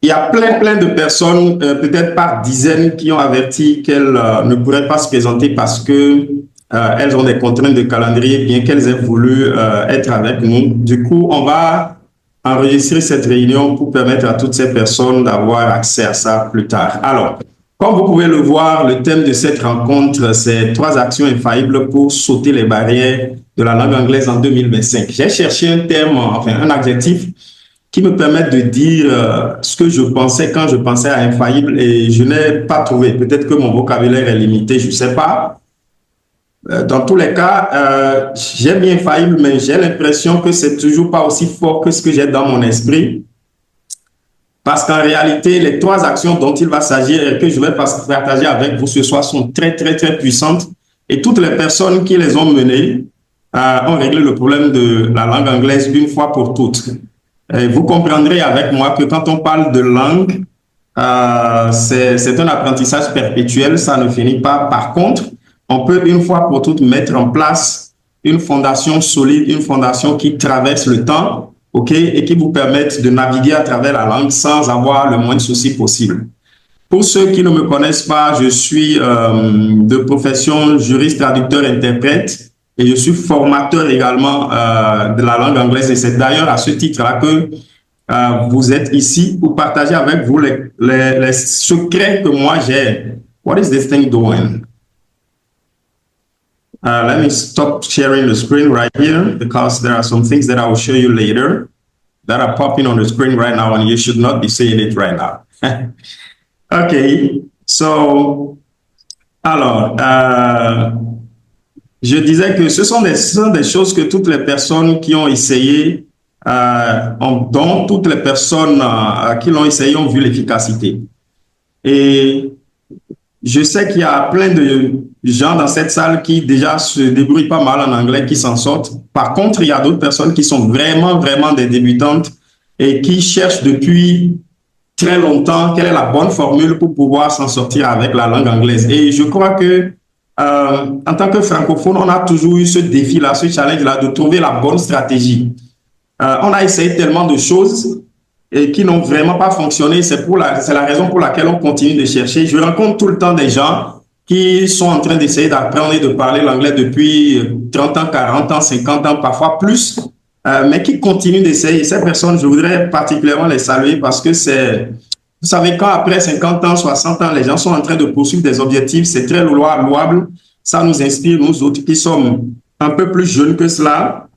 il y a plein de personnes, peut-être par dizaines, qui ont averti qu'elles ne pourraient pas se présenter parce que elles ont des contraintes de calendrier, bien qu'elles aient voulu être avec nous. Du coup, on va enregistrer cette réunion pour permettre à toutes ces personnes d'avoir accès à ça plus tard. Alors, comme vous pouvez le voir, le thème de cette rencontre, c'est 3 actions infaillibles pour sauter les barrières de la langue anglaise en 2025. J'ai cherché un terme, enfin un adjectif qui me permette de dire ce que je pensais quand je pensais à infaillible et je n'ai pas trouvé. Peut-être que mon vocabulaire est limité, je ne sais pas. Dans tous les cas, j'ai bien infaillible, mais j'ai l'impression que c'est toujours pas aussi fort que ce que j'ai dans mon esprit. Parce qu'en réalité, les 3 actions dont il va s'agir et que je vais partager avec vous ce soir sont très puissantes. Et toutes les personnes qui les ont menées ont réglé le problème de la langue anglaise une fois pour toutes. Et vous comprendrez avec moi que quand on parle de langue, c'est un apprentissage perpétuel, ça ne finit pas. Par contre, on peut une fois pour toutes mettre en place une fondation solide, une fondation qui traverse le temps, ok, et qui vous permette de naviguer à travers la langue sans avoir le moins de soucis possible. Pour ceux qui ne me connaissent pas, je suis de profession juriste, traducteur, interprète et je suis formateur également de la langue anglaise. Et c'est d'ailleurs à ce titre-là que vous êtes ici pour partager avec vous les secrets que moi j'ai. What is this thing doing? Let me stop sharing the screen right here because there are some things that I will show you later that are popping on the screen right now and you should not be seeing it right now. Okay, so, alors, je disais que ce sont des choses que toutes les personnes qui ont essayé, dont toutes les personnes qui l'ont essayé ont vu l'efficacité. Et je sais qu'il y a plein de gens dans cette salle qui déjà se débrouillent pas mal en anglais, qui s'en sortent. Par contre, il y a d'autres personnes qui sont vraiment des débutantes et qui cherchent depuis très longtemps quelle est la bonne formule pour pouvoir s'en sortir avec la langue anglaise. Et je crois que en tant que francophone, on a toujours eu ce défi-là, ce challenge-là de trouver la bonne stratégie. On a essayé tellement de choses et qui n'ont vraiment pas fonctionné. C'est la raison pour laquelle on continue de chercher. Je rencontre tout le temps des gens qui sont en train d'essayer d'apprendre et de parler l'anglais depuis 30 ans, 40 ans, 50 ans, parfois plus, mais qui continuent d'essayer. Ces personnes, je voudrais particulièrement les saluer parce que vous savez, quand après 50 ans, 60 ans, les gens sont en train de poursuivre des objectifs, c'est très louable. Ça nous inspire, nous autres qui sommes un peu plus jeunes que cela.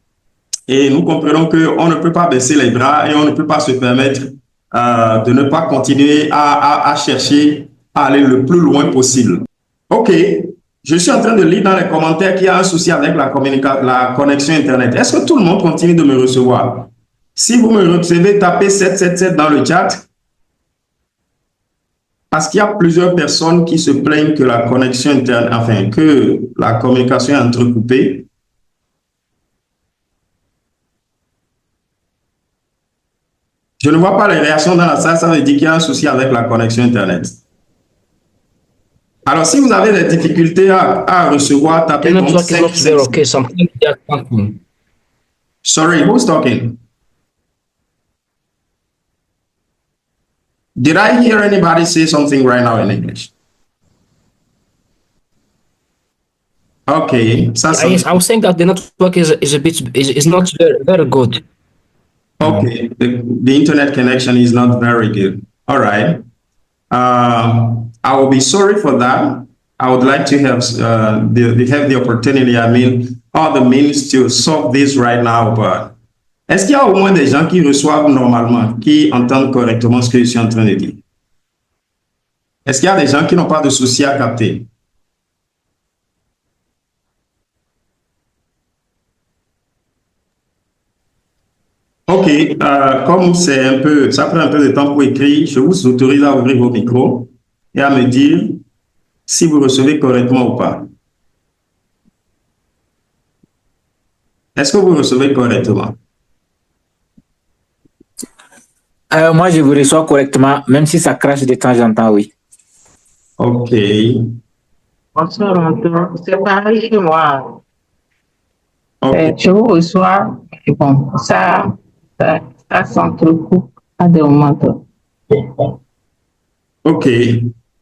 Et nous comprenons qu'on ne peut pas baisser les bras et on ne peut pas se permettre de ne pas continuer à chercher à aller le plus loin possible. OK, je suis en train de lire dans les commentaires qu'il y a un souci avec la connexion Internet. Est-ce que tout le monde continue de me recevoir? Si vous me recevez, tapez 777 dans le chat. Parce qu'il y a plusieurs personnes qui se plaignent que la connexion Internet, enfin, que la communication est entrecoupée. Je ne vois pas les réactions dans la salle, ça veut dire qu'il y a un souci avec la connexion Internet. Alors, si vous avez des difficultés à recevoir, tapez donc 5. Okay, something they are talking. Sorry, who's talking? Did I hear anybody say something right now in English? Okay. Yes, I was saying that the network is not very good. Okay, the internet connection is not very good. All right. I will be sorry for that. I would like to have the opportunity, all the means to solve this right now. But est-ce qu'il y a au moins des gens qui reçoivent normalement, qui entendent correctement ce que je suis en train de dire? Est-ce qu'il y a des gens qui n'ont pas de soucis à capter? OK, comme ça prend un peu de temps pour écrire, je vous autorise à ouvrir vos micros et à me dire si vous recevez correctement ou pas. Est-ce que vous recevez correctement? Moi, je vous reçois correctement, même si ça crache de temps en temps, oui. OK. Bonsoir, c'est pareil chez moi. Okay. Je vous reçois, et bon, ça s'entrecoupe à des moments. OK.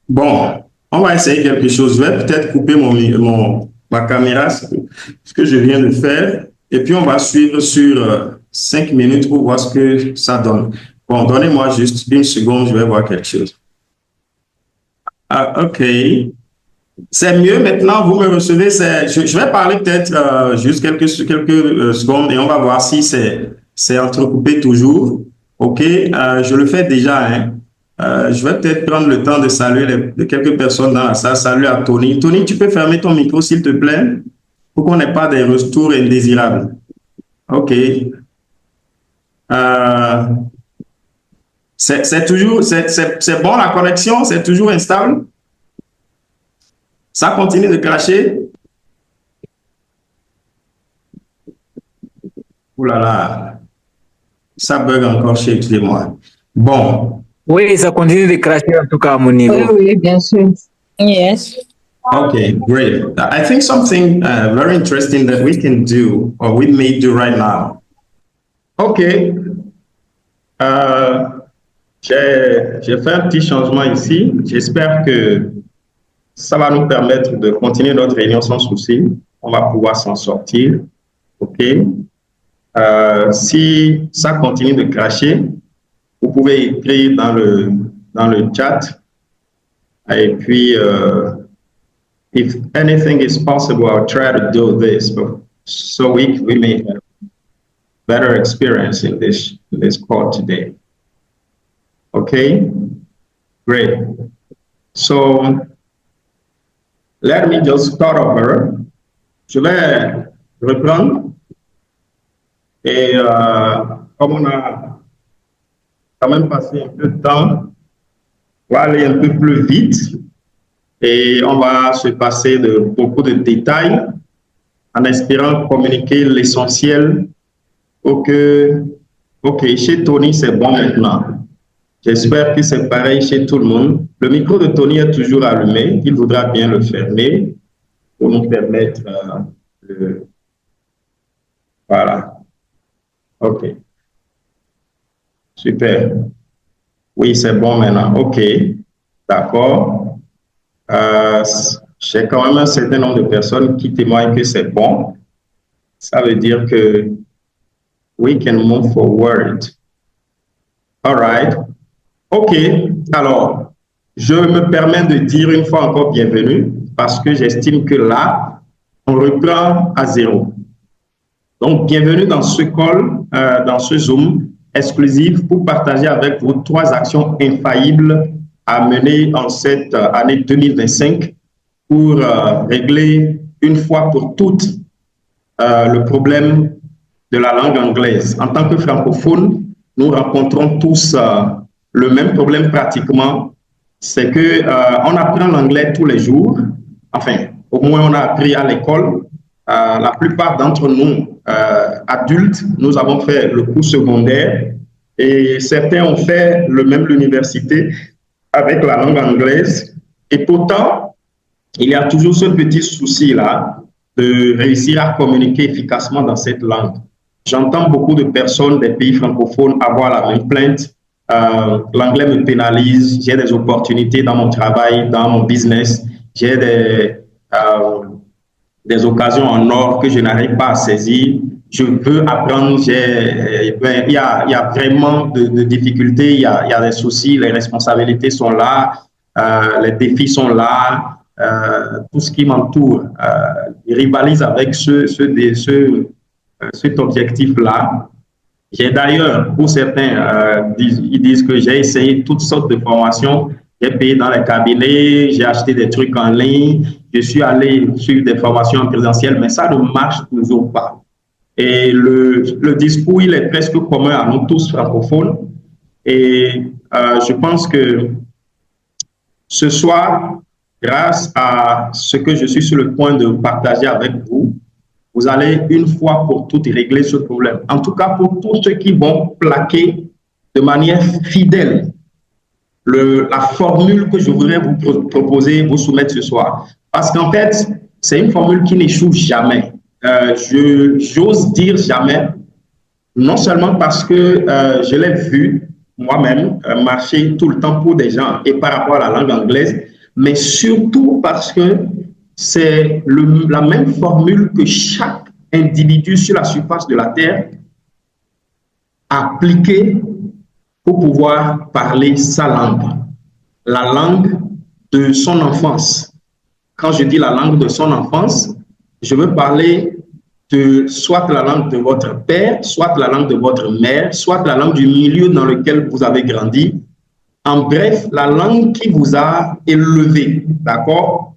Bon, on va essayer quelque chose. Je vais peut-être couper ma caméra, ce que je viens de faire, et puis on va suivre sur 5 minutes pour voir ce que ça donne. Bon, donnez-moi juste une seconde, je vais voir quelque chose. Ah, OK. C'est mieux maintenant, vous me recevez. Je vais parler peut-être juste quelques secondes et on va voir si c'est entrecoupé toujours. OK, je le fais déjà. Hein. Je vais peut-être prendre le temps de saluer quelques personnes dans la salle. Salut à Tony. Tony, tu peux fermer ton micro, s'il te plaît, pour qu'on n'ait pas des retours indésirables. OK. C'est bon la connexion? C'est toujours instable? Ça continue de cracher? Ouh là là, ça bug encore chez moi. Bon. Oui, ça continue de cracher en tout cas à mon niveau. Oui, bien sûr. Yes. Okay, great. I think something very interesting that we can do, or we may do right now. Okay. J'ai fait un petit changement ici. J'espère que ça va nous permettre de continuer notre réunion sans souci. On va pouvoir s'en sortir. OK. Si ça continue de cracher, vous pouvez écrire dans le chat. Et puis, if anything is possible, I'll try to do this, so we may have better experience in this call today. Okay, great. So let me just start over. Je vais reprendre. Et comme on a quand même passé un peu de temps, on va aller un peu plus vite et on va se passer de beaucoup de détails en espérant communiquer l'essentiel pour que, OK, chez Tony, c'est bon maintenant. J'espère que c'est pareil chez tout le monde. Le micro de Tony est toujours allumé. Il voudra bien le fermer pour nous permettre de... Voilà. OK. Super. Oui, c'est bon maintenant. OK. D'accord. J'ai quand même un certain nombre de personnes qui témoignent que c'est bon. Ça veut dire que we can move forward. All right. OK. Alors, je me permets de dire une fois encore bienvenue parce que j'estime que là, on reprend à zéro. Donc, bienvenue dans ce call, dans ce Zoom exclusif pour partager avec vous 3 actions infaillibles à mener en cette année 2025 pour régler une fois pour toutes le problème de la langue anglaise. En tant que francophones, nous rencontrons tous le même problème pratiquement, c'est que on apprend l'anglais tous les jours. Enfin, au moins on a appris à l'école. La plupart d'entre nous, adultes, nous avons fait le cours secondaire et certains ont fait le même l'université avec la langue anglaise. Et pourtant, il y a toujours ce petit souci-là de réussir à communiquer efficacement dans cette langue. J'entends beaucoup de personnes des pays francophones avoir la même plainte. L'anglais me pénalise, j'ai des opportunités dans mon travail, dans mon business, j'ai des occasions en or que je n'arrive pas à saisir. Je veux apprendre, il y a vraiment de difficultés, il y a des soucis, les responsabilités sont là, les défis sont là, tout ce qui m'entoure rivalise avec cet objectif-là. J'ai d'ailleurs, pour certains, ils disent que j'ai essayé toutes sortes de formations. J'ai payé dans les cabinets, j'ai acheté des trucs en ligne, je suis allé suivre des formations en présentiel, mais ça ne marche toujours pas. Et le discours, il est presque commun à nous tous francophones. Et je pense que ce soir, grâce à ce que je suis sur le point de partager avec vous, vous allez une fois pour toutes régler ce problème. En tout cas, pour tous ceux qui vont plaquer de manière fidèle la formule que je voudrais vous proposer, vous soumettre ce soir. Parce qu'en fait, c'est une formule qui n'échoue jamais. J'ose dire jamais, non seulement parce que je l'ai vue moi-même marcher tout le temps pour des gens et par rapport à la langue anglaise, mais surtout parce que c'est la même formule que chaque individu sur la surface de la Terre a appliquée pour pouvoir parler sa langue, la langue de son enfance. Quand je dis la langue de son enfance, je veux parler de soit la langue de votre père, soit la langue de votre mère, soit la langue du milieu dans lequel vous avez grandi. En bref, la langue qui vous a élevé, d'accord?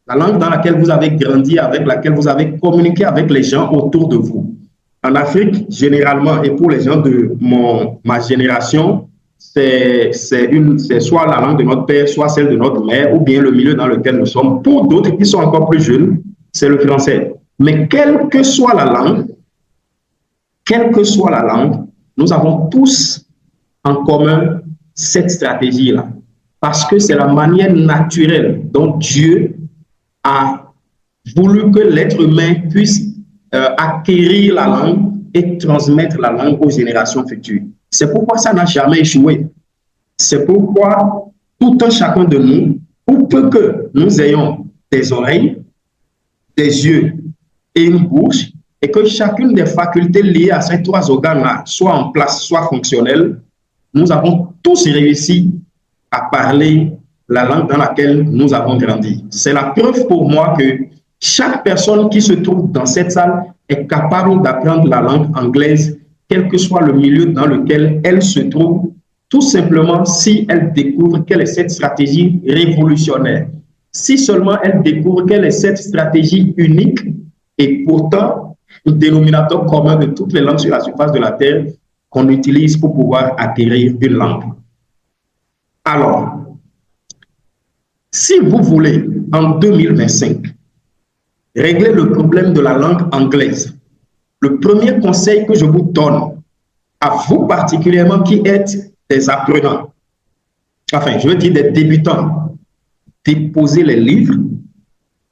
La langue dans laquelle vous avez grandi, avec laquelle vous avez communiqué avec les gens autour de vous. En Afrique, généralement, et pour les gens de ma génération, c'est soit la langue de notre père, soit celle de notre mère, ou bien le milieu dans lequel nous sommes. Pour d'autres qui sont encore plus jeunes, c'est le français. Mais quelle que soit la langue, nous avons tous en commun cette stratégie-là. Parce que c'est la manière naturelle dont Dieu a voulu que l'être humain puisse acquérir la langue et transmettre la langue aux générations futures. C'est pourquoi ça n'a jamais échoué. C'est pourquoi tout un chacun de nous, pour peu que nous ayons des oreilles, des yeux et une bouche, et que chacune des facultés liées à ces trois organes-là soit en place, soit fonctionnelle, nous avons tous réussi à parler la langue dans laquelle nous avons grandi. C'est la preuve pour moi que chaque personne qui se trouve dans cette salle est capable d'apprendre la langue anglaise, quel que soit le milieu dans lequel elle se trouve, tout simplement si elle découvre quelle est cette stratégie révolutionnaire. Si seulement elle découvre quelle est cette stratégie unique et pourtant le dénominateur commun de toutes les langues sur la surface de la Terre qu'on utilise pour pouvoir acquérir une langue. Alors, si vous voulez, en 2025, régler le problème de la langue anglaise, le premier conseil que je vous donne, à vous particulièrement qui êtes des apprenants, enfin, je veux dire des débutants, déposez les livres,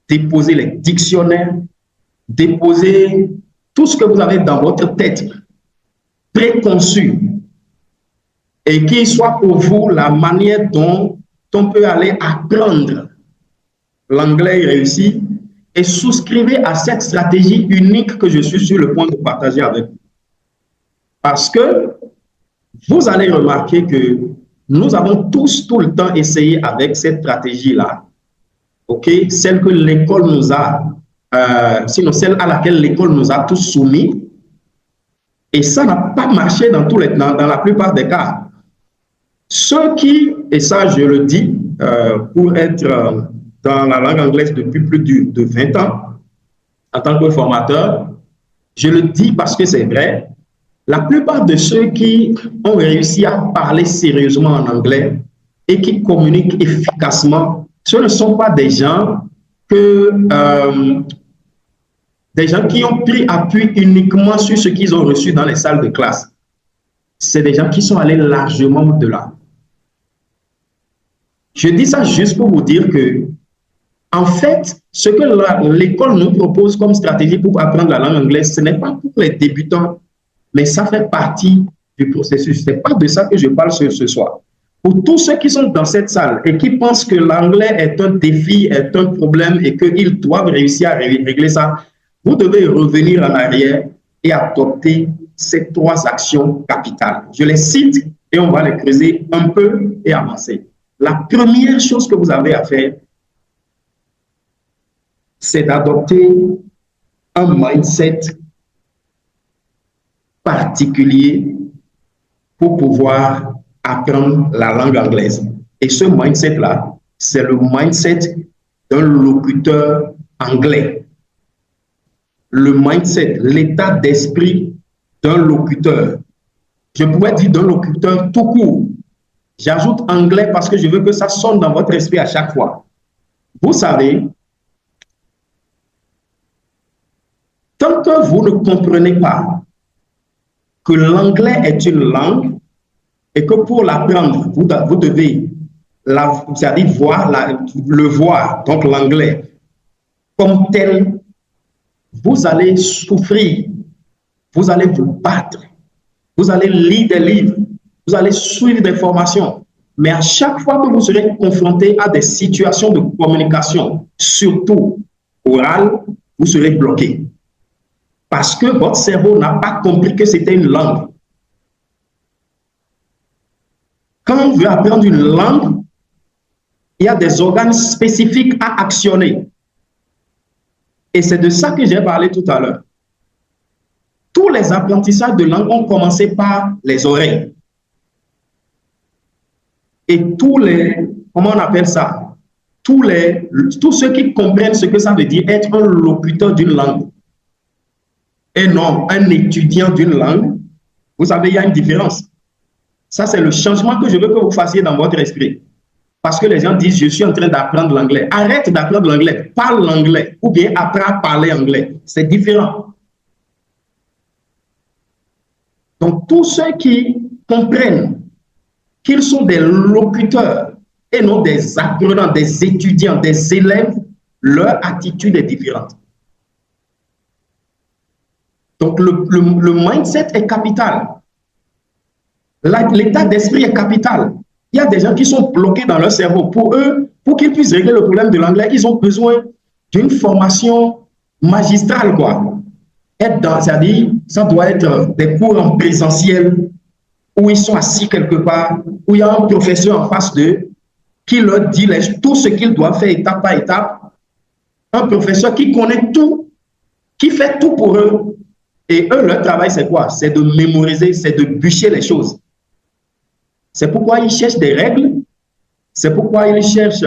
déposez les dictionnaires, déposez tout ce que vous avez dans votre tête, préconçu, et qui soit pour vous la manière dont on peut aller apprendre l'anglais réussi, et souscrivez à cette stratégie unique que je suis sur le point de partager avec vous. Parce que vous allez remarquer que nous avons tous tout le temps essayé avec cette stratégie-là, ok, celle que l'école nous a, sinon celle à laquelle l'école nous a tous soumis, et ça n'a pas marché dans la plupart des cas. Ceux qui, et ça je le dis, pour être dans la langue anglaise depuis plus de 20 ans, en tant que formateur, je le dis parce que c'est vrai, la plupart de ceux qui ont réussi à parler sérieusement en anglais et qui communiquent efficacement, ce ne sont pas des gens qui ont pris appui uniquement sur ce qu'ils ont reçu dans les salles de classe. C'est des gens qui sont allés largement au-delà. Je dis ça juste pour vous dire que, en fait, ce que l'école nous propose comme stratégie pour apprendre la langue anglaise, ce n'est pas pour les débutants, mais ça fait partie du processus. Ce n'est pas de ça que je parle ce soir. Pour tous ceux qui sont dans cette salle et qui pensent que l'anglais est un défi, est un problème et qu'ils doivent réussir à régler ça, vous devez revenir en arrière et adopter ces trois actions capitales. Je les cite et on va les creuser un peu et avancer. La première chose que vous avez à faire, c'est d'adopter un mindset particulier pour pouvoir apprendre la langue anglaise. Et ce mindset-là, c'est le mindset d'un locuteur anglais. Le mindset, l'état d'esprit d'un locuteur. Je pourrais dire d'un locuteur tout court. J'ajoute anglais parce que je veux que ça sonne dans votre esprit à chaque fois. Vous savez, tant que vous ne comprenez pas que l'anglais est une langue et que pour l'apprendre, vous devez le voir, donc l'anglais, comme tel, vous allez souffrir, vous allez vous battre, vous allez lire des livres, vous allez suivre des formations. Mais à chaque fois que vous serez confronté à des situations de communication, surtout orale, vous serez bloqué. Parce que votre cerveau n'a pas compris que c'était une langue. Quand on veut apprendre une langue, il y a des organes spécifiques à actionner. Et c'est de ça que j'ai parlé tout à l'heure. Tous les apprentissages de langue ont commencé par les oreilles. Et tous les, comment on appelle ça? Tous ceux qui comprennent ce que ça veut dire être un locuteur d'une langue et non un étudiant d'une langue, vous savez, il y a une différence. Ça, c'est le changement que je veux que vous fassiez dans votre esprit. Parce que les gens disent, je suis en train d'apprendre l'anglais. Arrête d'apprendre l'anglais, parle l'anglais ou bien apprends à parler anglais. C'est différent. Donc, tous ceux qui comprennent qu'ils sont des locuteurs et non des apprenants, des étudiants, des élèves, leur attitude est différente. Donc, le mindset est capital. L'état d'esprit est capital. Il y a des gens qui sont bloqués dans leur cerveau. Pour eux, pour qu'ils puissent régler le problème de l'anglais, ils ont besoin d'une formation magistrale, quoi. C'est-à-dire, ça doit être des cours en présentiel où ils sont assis quelque part, où il y a un professeur en face d'eux qui leur dit tout ce qu'ils doivent faire étape par étape. Un professeur qui connaît tout, qui fait tout pour eux. Et eux, leur travail, c'est quoi? C'est de mémoriser, c'est de bûcher les choses. C'est pourquoi ils cherchent des règles. C'est pourquoi ils cherchent,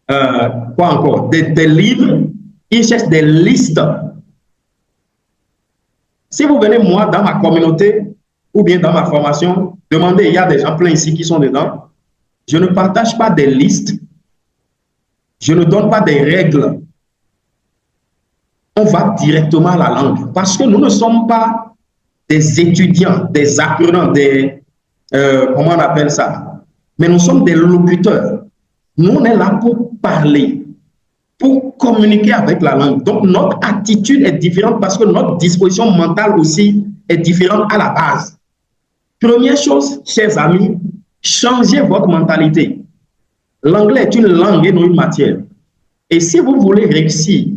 quoi encore? Des livres. Ils cherchent des listes. Si vous venez, moi, dans ma communauté, ou bien dans ma formation, demandez, il y a des gens pleins ici qui sont dedans. Je ne partage pas des listes. Je ne donne pas des règles. On va directement à la langue. Parce que nous ne sommes pas des étudiants, des apprenants, comment on appelle ça? Mais nous sommes des locuteurs. Nous, on est là pour parler, pour communiquer avec la langue. Donc, notre attitude est différente parce que notre disposition mentale aussi est différente à la base. Première chose, chers amis, changez votre mentalité. L'anglais est une langue et non une matière. Et si vous voulez réussir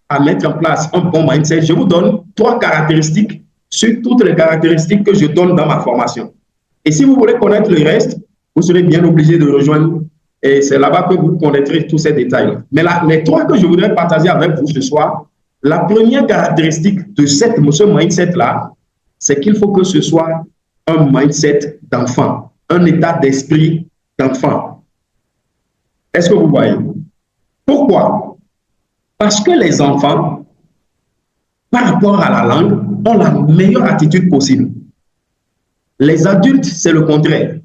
à mettre en place un bon mindset, je vous donne 3 caractéristiques sur toutes les caractéristiques que je donne dans ma formation. Et si vous voulez connaître le reste, vous serez bien obligé de rejoindre et c'est là-bas que vous connaîtrez tous ces détails. Mais là, les 3 que je voudrais partager avec vous ce soir, la première caractéristique de ce mindset-là, c'est qu'il faut que ce soit un mindset d'enfant, un état d'esprit d'enfant. Est-ce que vous voyez? Pourquoi? Parce que les enfants, par rapport à la langue, ont la meilleure attitude possible. Les adultes, c'est le contraire.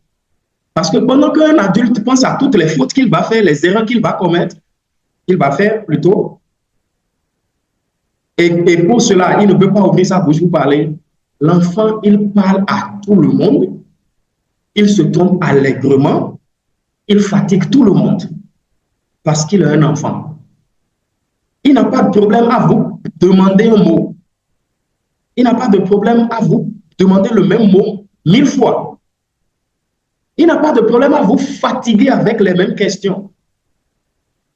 Parce que pendant qu'un adulte pense à toutes les fautes qu'il va faire, les erreurs qu'il va commettre, qu'il va faire plutôt, et pour cela, il ne peut pas ouvrir sa bouche pour parler. L'enfant, il parle à tout le monde, il se trompe allègrement, il fatigue tout le monde parce qu'il est un enfant. Il n'a pas de problème à vous demander un mot. Il n'a pas de problème à vous demander le même mot 1000 fois. Il n'a pas de problème à vous fatiguer avec les mêmes questions.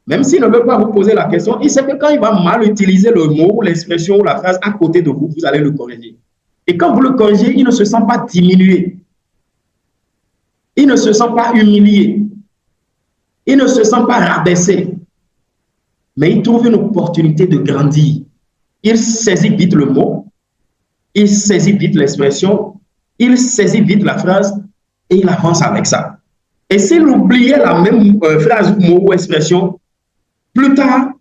Même s'il ne veut pas vous poser la question, il sait que quand il va mal utiliser le mot, l'expression ou la phrase à côté de vous, vous allez le corriger. Et quand vous le corrigez, il ne se sent pas diminué. Il ne se sent pas humilié. Il ne se sent pas rabaissé. Mais il trouve une opportunité de grandir. Il saisit vite le mot, il saisit vite l'expression, il saisit vite la phrase et il avance avec ça. Et s'il oubliait la même phrase, mot ou expression, plus tard,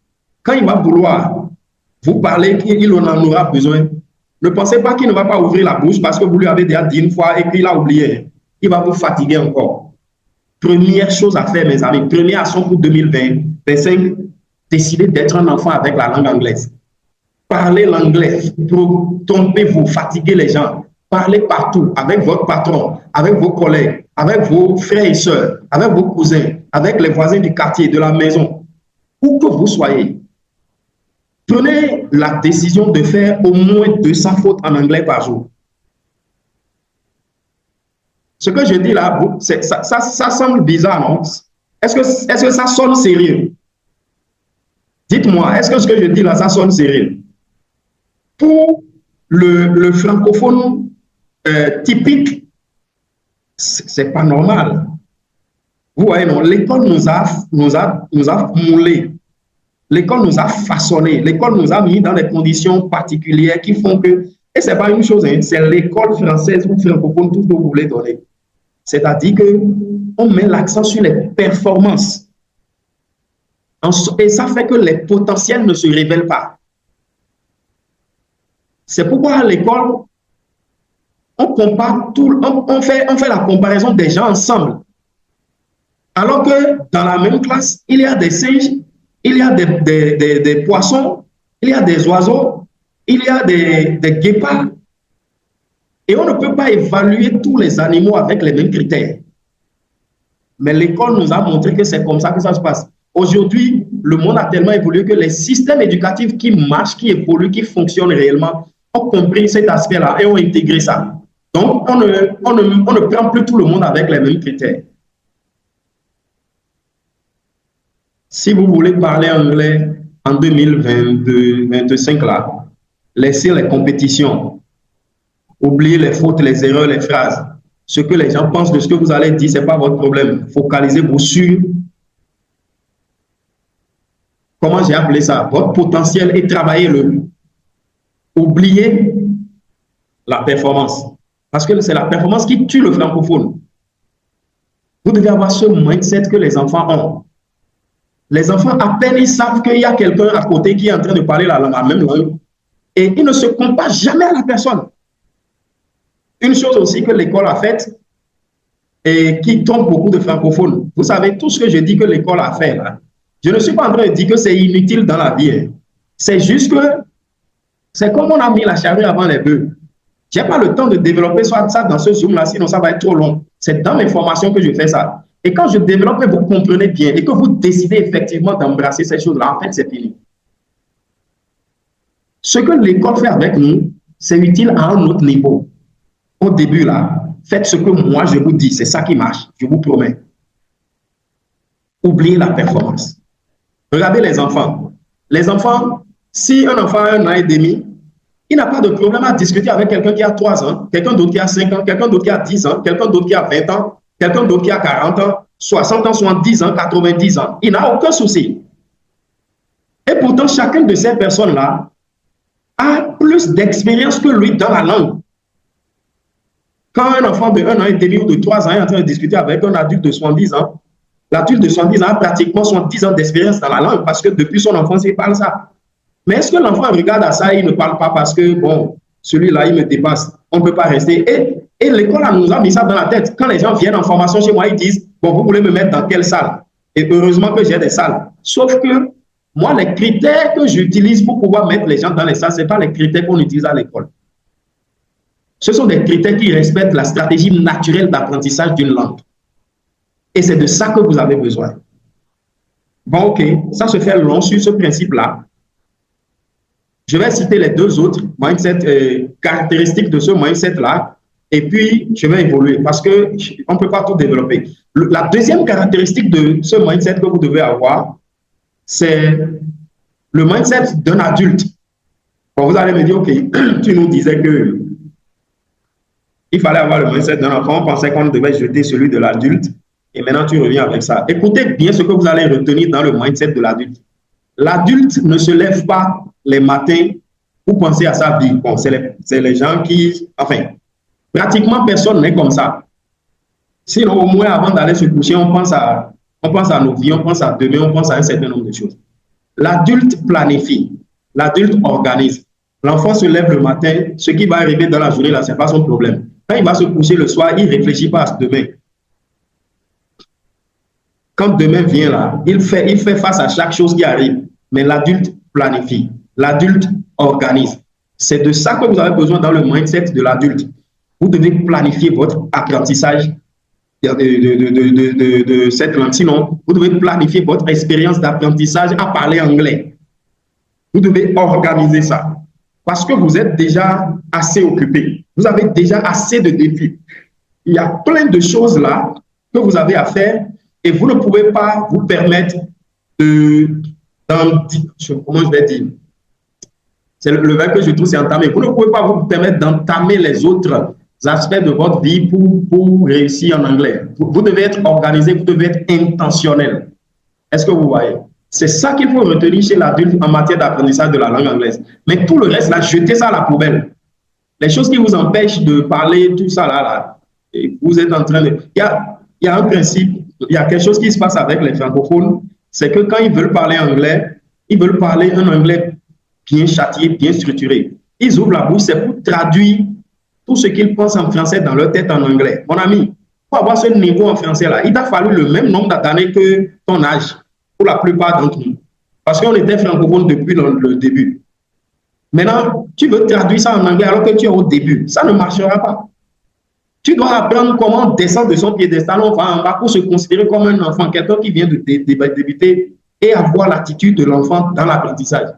quand il va vouloir vous parler, il en aura besoin. Ne pensez pas qu'il ne va pas ouvrir la bouche parce que vous lui avez déjà dit une fois et qu'il a oublié. Il va vous fatiguer encore. Première chose à faire, mes amis, première action pour 2025, décidez d'être un enfant avec la langue anglaise. Parlez l'anglais, trompez-vous, fatiguez les gens. Parlez partout, avec votre patron, avec vos collègues, avec vos frères et sœurs, avec vos cousins, avec les voisins du quartier, de la maison, où que vous soyez. Prenez la décision de faire au moins 200 fautes en anglais par jour. Ce que je dis là, ça semble bizarre, non? Est-ce que ça sonne sérieux? Dites-moi, est-ce que ce que je dis là, ça sonne sérieux? Pour le francophone typique, c'est pas normal. Vous voyez, non, l'école nous a moulés. L'école nous a façonnés. L'école nous a mis dans des conditions particulières qui font que, et c'est pas une chose, hein, c'est l'école française ou francophone, tout ce que vous voulez donner. C'est-à-dire qu'on met l'accent sur les performances. Et ça fait que les potentiels ne se révèlent pas. C'est pourquoi à l'école, on compare tout, on fait la comparaison des gens ensemble. Alors que dans la même classe, il y a des singes, il y a des poissons, il y a des oiseaux, il y a des guépards. Et on ne peut pas évaluer tous les animaux avec les mêmes critères. Mais l'école nous a montré que c'est comme ça que ça se passe. Aujourd'hui, le monde a tellement évolué que les systèmes éducatifs qui marchent, qui évoluent, qui fonctionnent réellement, ont compris cet aspect-là et ont intégré ça. Donc, on ne prend plus tout le monde avec les mêmes critères. Si vous voulez parler anglais en 2022-2025, là, laissez les compétitions, oubliez les fautes, les erreurs, les phrases. Ce que les gens pensent de ce que vous allez dire, ce n'est pas votre problème. Focalisez-vous sur, comment j'ai appelé ça, votre potentiel et travaillez-le. Oubliez la performance. Parce que c'est la performance qui tue le francophone. Vous devez avoir ce mindset que les enfants ont. Les enfants, à peine ils savent qu'il y a quelqu'un à côté qui est en train de parler la même langue et ils ne se comparent jamais à la personne. Une chose aussi que l'école a faite et qui trompe beaucoup de francophones. Vous savez, tout ce que je dis que l'école a fait, là, je ne suis pas en train de dire que c'est inutile dans la vie. C'est juste que c'est comme on a mis la charrue avant les bœufs. Je n'ai pas le temps de développer ça dans ce Zoom-là, sinon ça va être trop long. C'est dans mes formations que je fais ça. Et quand je développe et vous comprenez bien et que vous décidez effectivement d'embrasser ces choses-là, en fait, c'est fini. Ce que l'école fait avec nous, c'est utile à un autre niveau. Au début, là, faites ce que moi je vous dis, c'est ça qui marche, je vous promets. Oubliez la performance. Regardez les enfants. Les enfants, si un enfant a 1 an et demi, il n'a pas de problème à discuter avec quelqu'un qui a 3 ans, quelqu'un d'autre qui a 5 ans, quelqu'un d'autre qui a 10 ans, quelqu'un d'autre qui a 20 ans, quelqu'un d'autre qui a 40 ans, 60 ans, 70 ans, 90 ans. Il n'a aucun souci. Et pourtant, chacune de ces personnes-là a plus d'expérience que lui dans la langue. Quand un enfant de 1 an et demi ou de 3 ans est en train de discuter avec un adulte de 70 ans, l'adulte de 70 ans a pratiquement 70 ans d'expérience dans la langue parce que depuis son enfance, il parle ça. Mais est-ce que l'enfant regarde à ça et il ne parle pas parce que, bon, celui-là, il me dépasse, on ne peut pas rester. Et l'école nous a mis ça dans la tête. Quand les gens viennent en formation chez moi, ils disent, bon, vous voulez me mettre dans quelle salle? Et heureusement que j'ai des salles. Sauf que moi, les critères que j'utilise pour pouvoir mettre les gens dans les salles, ce n'est pas les critères qu'on utilise à l'école. Ce sont des critères qui respectent la stratégie naturelle d'apprentissage d'une langue. Et c'est de ça que vous avez besoin. Bon, ok, ça se fait long sur ce principe-là. Je vais citer les 2 autres mindset, caractéristiques de ce mindset-là, et puis je vais évoluer parce qu'on ne peut pas tout développer. La deuxième caractéristique de ce mindset que vous devez avoir, c'est le mindset d'un adulte. Bon, vous allez me dire, ok, tu nous disais que il fallait avoir le mindset d'un enfant, on pensait qu'on devait jeter celui de l'adulte, et maintenant tu reviens avec ça. Écoutez bien ce que vous allez retenir dans le mindset de l'adulte. L'adulte ne se lève pas les matins pour penser à sa vie. Bon, c'est les gens qui... Enfin, pratiquement personne n'est comme ça. Sinon, au moins, avant d'aller se coucher, on pense à nos vies, on pense à demain, on pense à un certain nombre de choses. L'adulte planifie, l'adulte organise. L'enfant se lève le matin, ce qui va arriver dans la journée, là, ce n'est pas son problème. Quand il va se coucher le soir, il ne réfléchit pas à demain. Quand demain vient là, il fait face à chaque chose qui arrive. Mais l'adulte planifie, l'adulte organise. C'est de ça que vous avez besoin dans le mindset de l'adulte. Vous devez planifier votre apprentissage de cette langue. Sinon, vous devez planifier votre expérience d'apprentissage à parler anglais. Vous devez organiser ça. Parce que vous êtes déjà assez occupé. Vous avez déjà assez de défis. il y a plein de choses là que vous avez à faire et vous ne pouvez pas vous permettre comment je vais dire, c'est le verbe que je trouve, c'est entamer. Vous ne pouvez pas vous permettre d'entamer les autres aspects de votre vie pour réussir en anglais. Vous devez être organisé, vous devez être intentionnel. Est-ce que vous voyez? C'est ça qu'il faut retenir chez l'adulte en matière d'apprentissage de la langue anglaise. Mais tout le reste, là, jetez ça à la poubelle. Les choses qui vous empêchent de parler, tout ça, là, et vous êtes en train de... Il y a un principe, il y a quelque chose qui se passe avec les francophones, c'est que quand ils veulent parler anglais, ils veulent parler un anglais bien châtié, bien structuré. Ils ouvrent la bouche, c'est pour traduire tout ce qu'ils pensent en français dans leur tête en anglais. Mon ami, pour avoir ce niveau en français là, il t'a fallu le même nombre d'années que ton âge, pour la plupart d'entre nous. Parce qu'on était francophone depuis le début. Maintenant, tu veux traduire ça en anglais alors que tu es au début. Ça ne marchera pas. Tu dois apprendre comment descendre de son piédestal en bas pour se considérer comme un enfant, quelqu'un qui vient de débuter et avoir l'attitude de l'enfant dans l'apprentissage.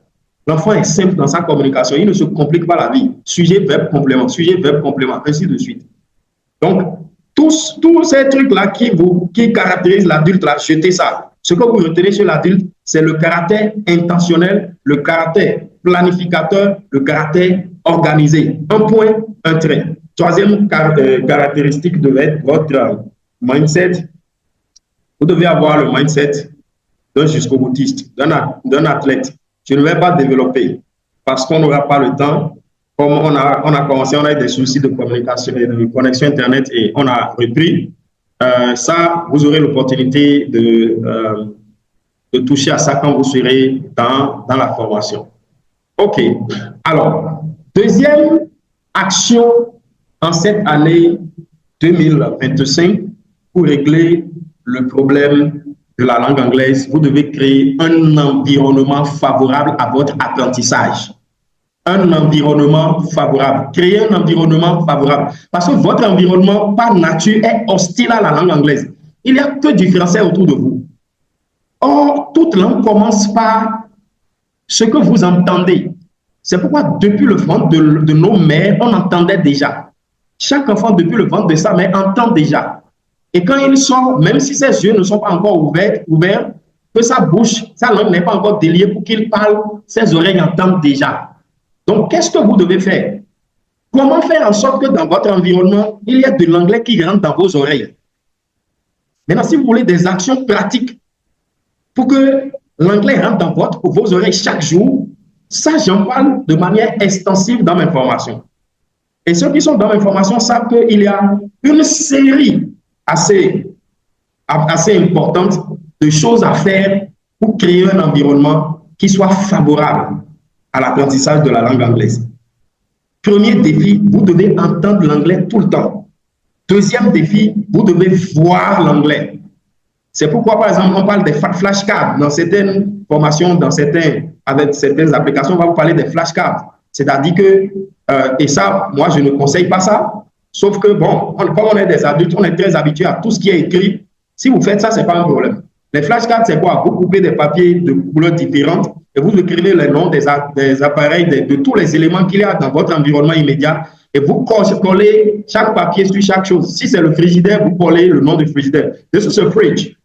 L'enfant est simple dans sa communication, il ne se complique pas la vie. Sujet, verbe, complément, ainsi de suite. Donc, tous ces trucs-là qui caractérisent l'adulte, là, jetez ça. Ce que vous retenez chez l'adulte, c'est le caractère intentionnel, le caractère planificateur, le caractère organisé. Un point, un trait. Troisième caractéristique devait être votre mindset. Vous devez avoir le mindset d'un jusqu'au-boutiste, d'un athlète. Je ne vais pas développer parce qu'on n'aura pas le temps. Comme on a commencé, on a eu des soucis de communication et de connexion Internet et on a repris. Ça, vous aurez l'opportunité de toucher à ça quand vous serez dans la formation. OK. Alors, deuxième action en cette année 2025 pour régler le problème de la langue anglaise, vous devez créer un environnement favorable à votre apprentissage. Un environnement favorable. Créer un environnement favorable. Parce que votre environnement, par nature, est hostile à la langue anglaise. Il n'y a que du français autour de vous. Or, toute langue commence par ce que vous entendez. C'est pourquoi, depuis le ventre de nos mères, on entendait déjà. Chaque enfant, depuis le ventre de sa mère, entend déjà. Et quand il sort, même si ses yeux ne sont pas encore ouverts, que sa bouche, sa langue n'est pas encore déliée pour qu'il parle, ses oreilles entendent déjà. Donc, qu'est-ce que vous devez faire? Comment faire en sorte que dans votre environnement, il y ait de l'anglais qui rentre dans vos oreilles? Maintenant, si vous voulez des actions pratiques pour que l'anglais rentre dans vos oreilles chaque jour, ça, j'en parle de manière extensive dans mes formations. Et ceux qui sont dans mes formations savent qu'il y a une série assez importante de choses à faire pour créer un environnement qui soit favorable à l'apprentissage de la langue anglaise. Premier défi, vous devez entendre l'anglais tout le temps. Deuxième défi, vous devez voir l'anglais. C'est pourquoi, par exemple, on parle des flashcards. Dans certaines formations, avec certaines applications, on va vous parler des flashcards. C'est-à-dire que, et ça, moi, je ne conseille pas ça. Sauf que, bon, comme on est des adultes, on est très habitués à tout ce qui est écrit. Si vous faites ça, ce n'est pas un problème. Les flashcards, c'est quoi? Vous coupez des papiers de couleurs différentes et vous écrivez les noms des appareils, de tous les éléments qu'il y a dans votre environnement immédiat et vous collez chaque papier sur chaque chose. Si c'est le frigidaire, vous collez le nom du frigidaire. This is a fridge.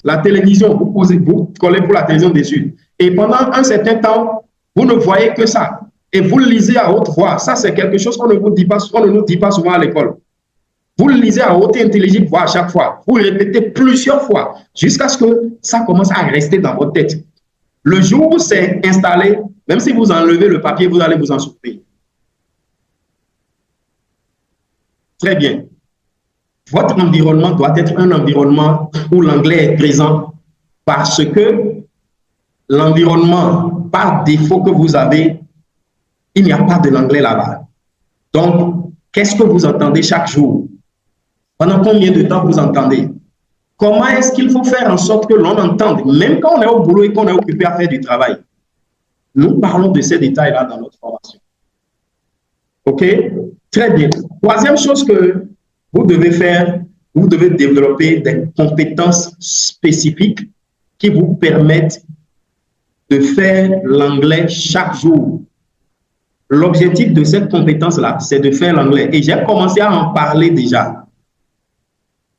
La télévision, vous collez pour la télévision dessus. Et pendant un certain temps, vous ne voyez que ça. Et vous le lisez à haute voix. Ça, c'est quelque chose qu'on ne nous dit pas souvent à l'école. Vous le lisez à haute et intelligible voix à chaque fois. Vous le répétez plusieurs fois jusqu'à ce que ça commence à rester dans votre tête. Le jour où c'est installé, même si vous enlevez le papier, vous allez vous en souvenir. Très bien. Votre environnement doit être un environnement où l'anglais est présent parce que l'environnement, par défaut que vous avez, il n'y a pas de l'anglais là-bas. Donc, qu'est-ce que vous entendez chaque jour? Pendant combien de temps vous entendez? Comment est-ce qu'il faut faire en sorte que l'on entende, même quand on est au boulot et qu'on est occupé à faire du travail? Nous parlons de ces détails-là dans notre formation. OK? Très bien. Troisième chose que vous devez faire, vous devez développer des compétences spécifiques qui vous permettent de faire l'anglais chaque jour. L'objectif de cette compétence-là, c'est de faire l'anglais. Et j'ai commencé à en parler déjà.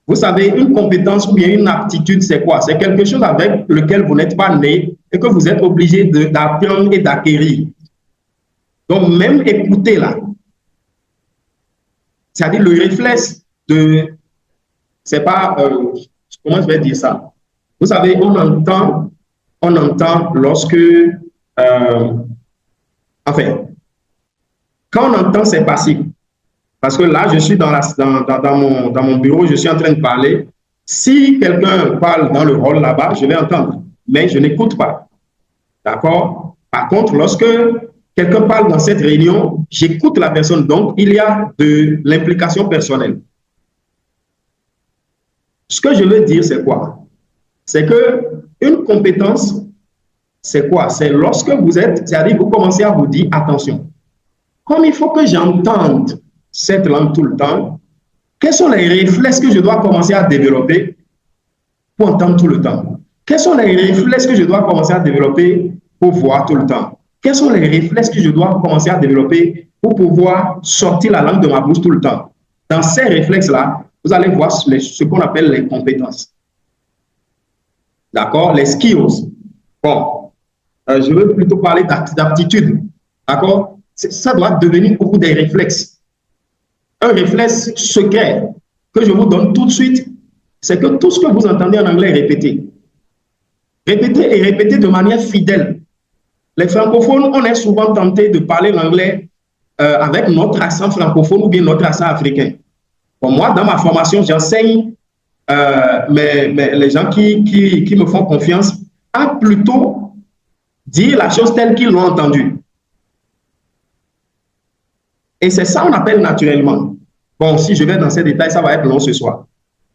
Vous savez, une compétence ou bien une aptitude, c'est quoi? C'est quelque chose avec lequel vous n'êtes pas né et que vous êtes obligé d'apprendre et d'acquérir. Donc, même écouter là, c'est-à-dire le réflexe de, c'est pas, comment je vais dire ça? Vous savez, on entend lorsque, enfin, quand on entend, c'est passif. Parce que là, je suis dans mon bureau, je suis en train de parler. Si quelqu'un parle dans le hall là-bas, je vais entendre, mais je n'écoute pas. D'accord? Par contre, lorsque quelqu'un parle dans cette réunion, j'écoute la personne. Donc, il y a de l'implication personnelle. Ce que je veux dire, c'est quoi? C'est que une compétence, c'est quoi? C'est lorsque vous êtes, c'est-à-dire vous commencez à vous dire, attention, comme il faut que j'entende cette langue tout le temps, quels sont les réflexes que je dois commencer à développer pour entendre tout le temps? Quels sont les réflexes que je dois commencer à développer pour voir tout le temps? Quels sont les réflexes que je dois commencer à développer pour pouvoir sortir la langue de ma bouche tout le temps? Dans ces réflexes-là, vous allez voir ce qu'on appelle les compétences. D'accord? Les skills. Bon, je veux plutôt parler d'aptitude. D'accord? Ça doit devenir pour vous des réflexes. Un réflexe secret que je vous donne tout de suite, c'est que tout ce que vous entendez en anglais, répétez. Répétez et répétez de manière fidèle. Les francophones, on est souvent tenté de parler l'anglais avec notre accent francophone ou bien notre accent africain. Bon, moi, dans ma formation, j'enseigne, mais les gens qui me font confiance à plutôt dire la chose telle qu'ils l'ont entendue. Et c'est ça qu'on appelle naturellement. Bon, si je vais dans ces détails, ça va être long ce soir.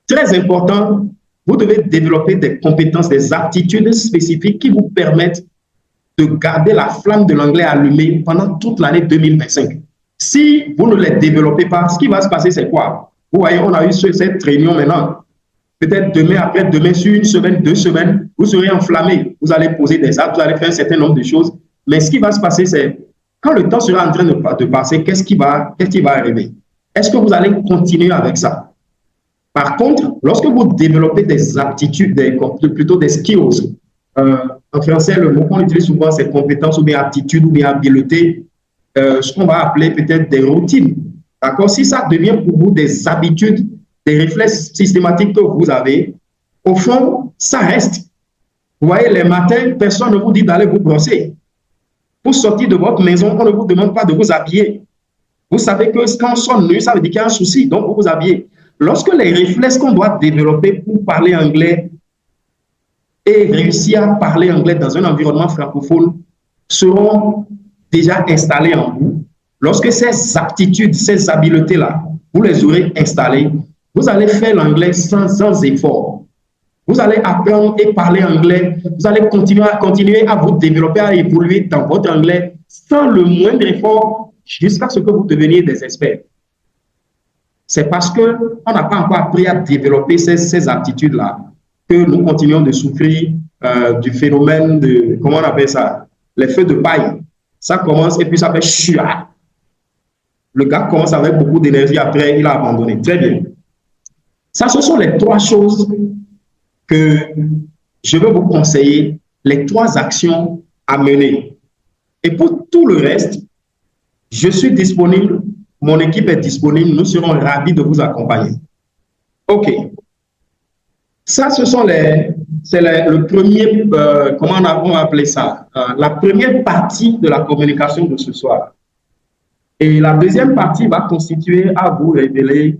Très important, vous devez développer des compétences, des aptitudes spécifiques qui vous permettent de garder la flamme de l'anglais allumée pendant toute l'année 2025. Si vous ne les développez pas, ce qui va se passer, c'est quoi? Vous voyez, on a eu cette réunion maintenant. Peut-être demain, après-demain, sur une semaine, 2 semaines, vous serez enflammé. Vous allez poser des actes, vous allez faire un certain nombre de choses. Mais ce qui va se passer, c'est quand le temps sera en train de passer, qu'est-ce qui va arriver? Est-ce que vous allez continuer avec ça? Par contre, lorsque vous développez des aptitudes, plutôt des skills, en français, le mot qu'on utilise souvent, c'est compétences ou bien aptitudes ou bien habiletés, ce qu'on va appeler peut-être des routines. D'accord? Si ça devient pour vous des habitudes, des réflexes systématiques que vous avez, au fond, ça reste. Vous voyez, les matins, personne ne vous dit d'aller vous brosser. Pour sortir de votre maison, on ne vous demande pas de vous habiller. Vous savez que quand on sonne nu, ça veut dire qu'il y a un souci, donc vous vous habillez. Lorsque les réflexes qu'on doit développer pour parler anglais et réussir à parler anglais dans un environnement francophone seront déjà installés en vous, lorsque ces aptitudes, ces habiletés-là, vous les aurez installées, vous allez faire l'anglais sans effort. Vous allez apprendre et parler anglais, vous allez continuer à vous développer, à évoluer dans votre anglais sans le moindre effort jusqu'à ce que vous deveniez des experts. C'est parce qu'on n'a pas encore appris à développer ces aptitudes-là que nous continuons de souffrir du phénomène de, comment on appelle ça, les feux de paille. Ça commence et puis ça fait chua. Le gars commence avec beaucoup d'énergie, après il a abandonné. Très bien. Ça, ce sont les 3 choses que je veux vous conseiller, les 3 actions à mener. Et pour tout le reste, je suis disponible, mon équipe est disponible, nous serons ravis de vous accompagner. OK. Ça, ce sont le premier, comment on va appeler ça? La première partie de la communication de ce soir. Et la deuxième partie va constituer à vous révéler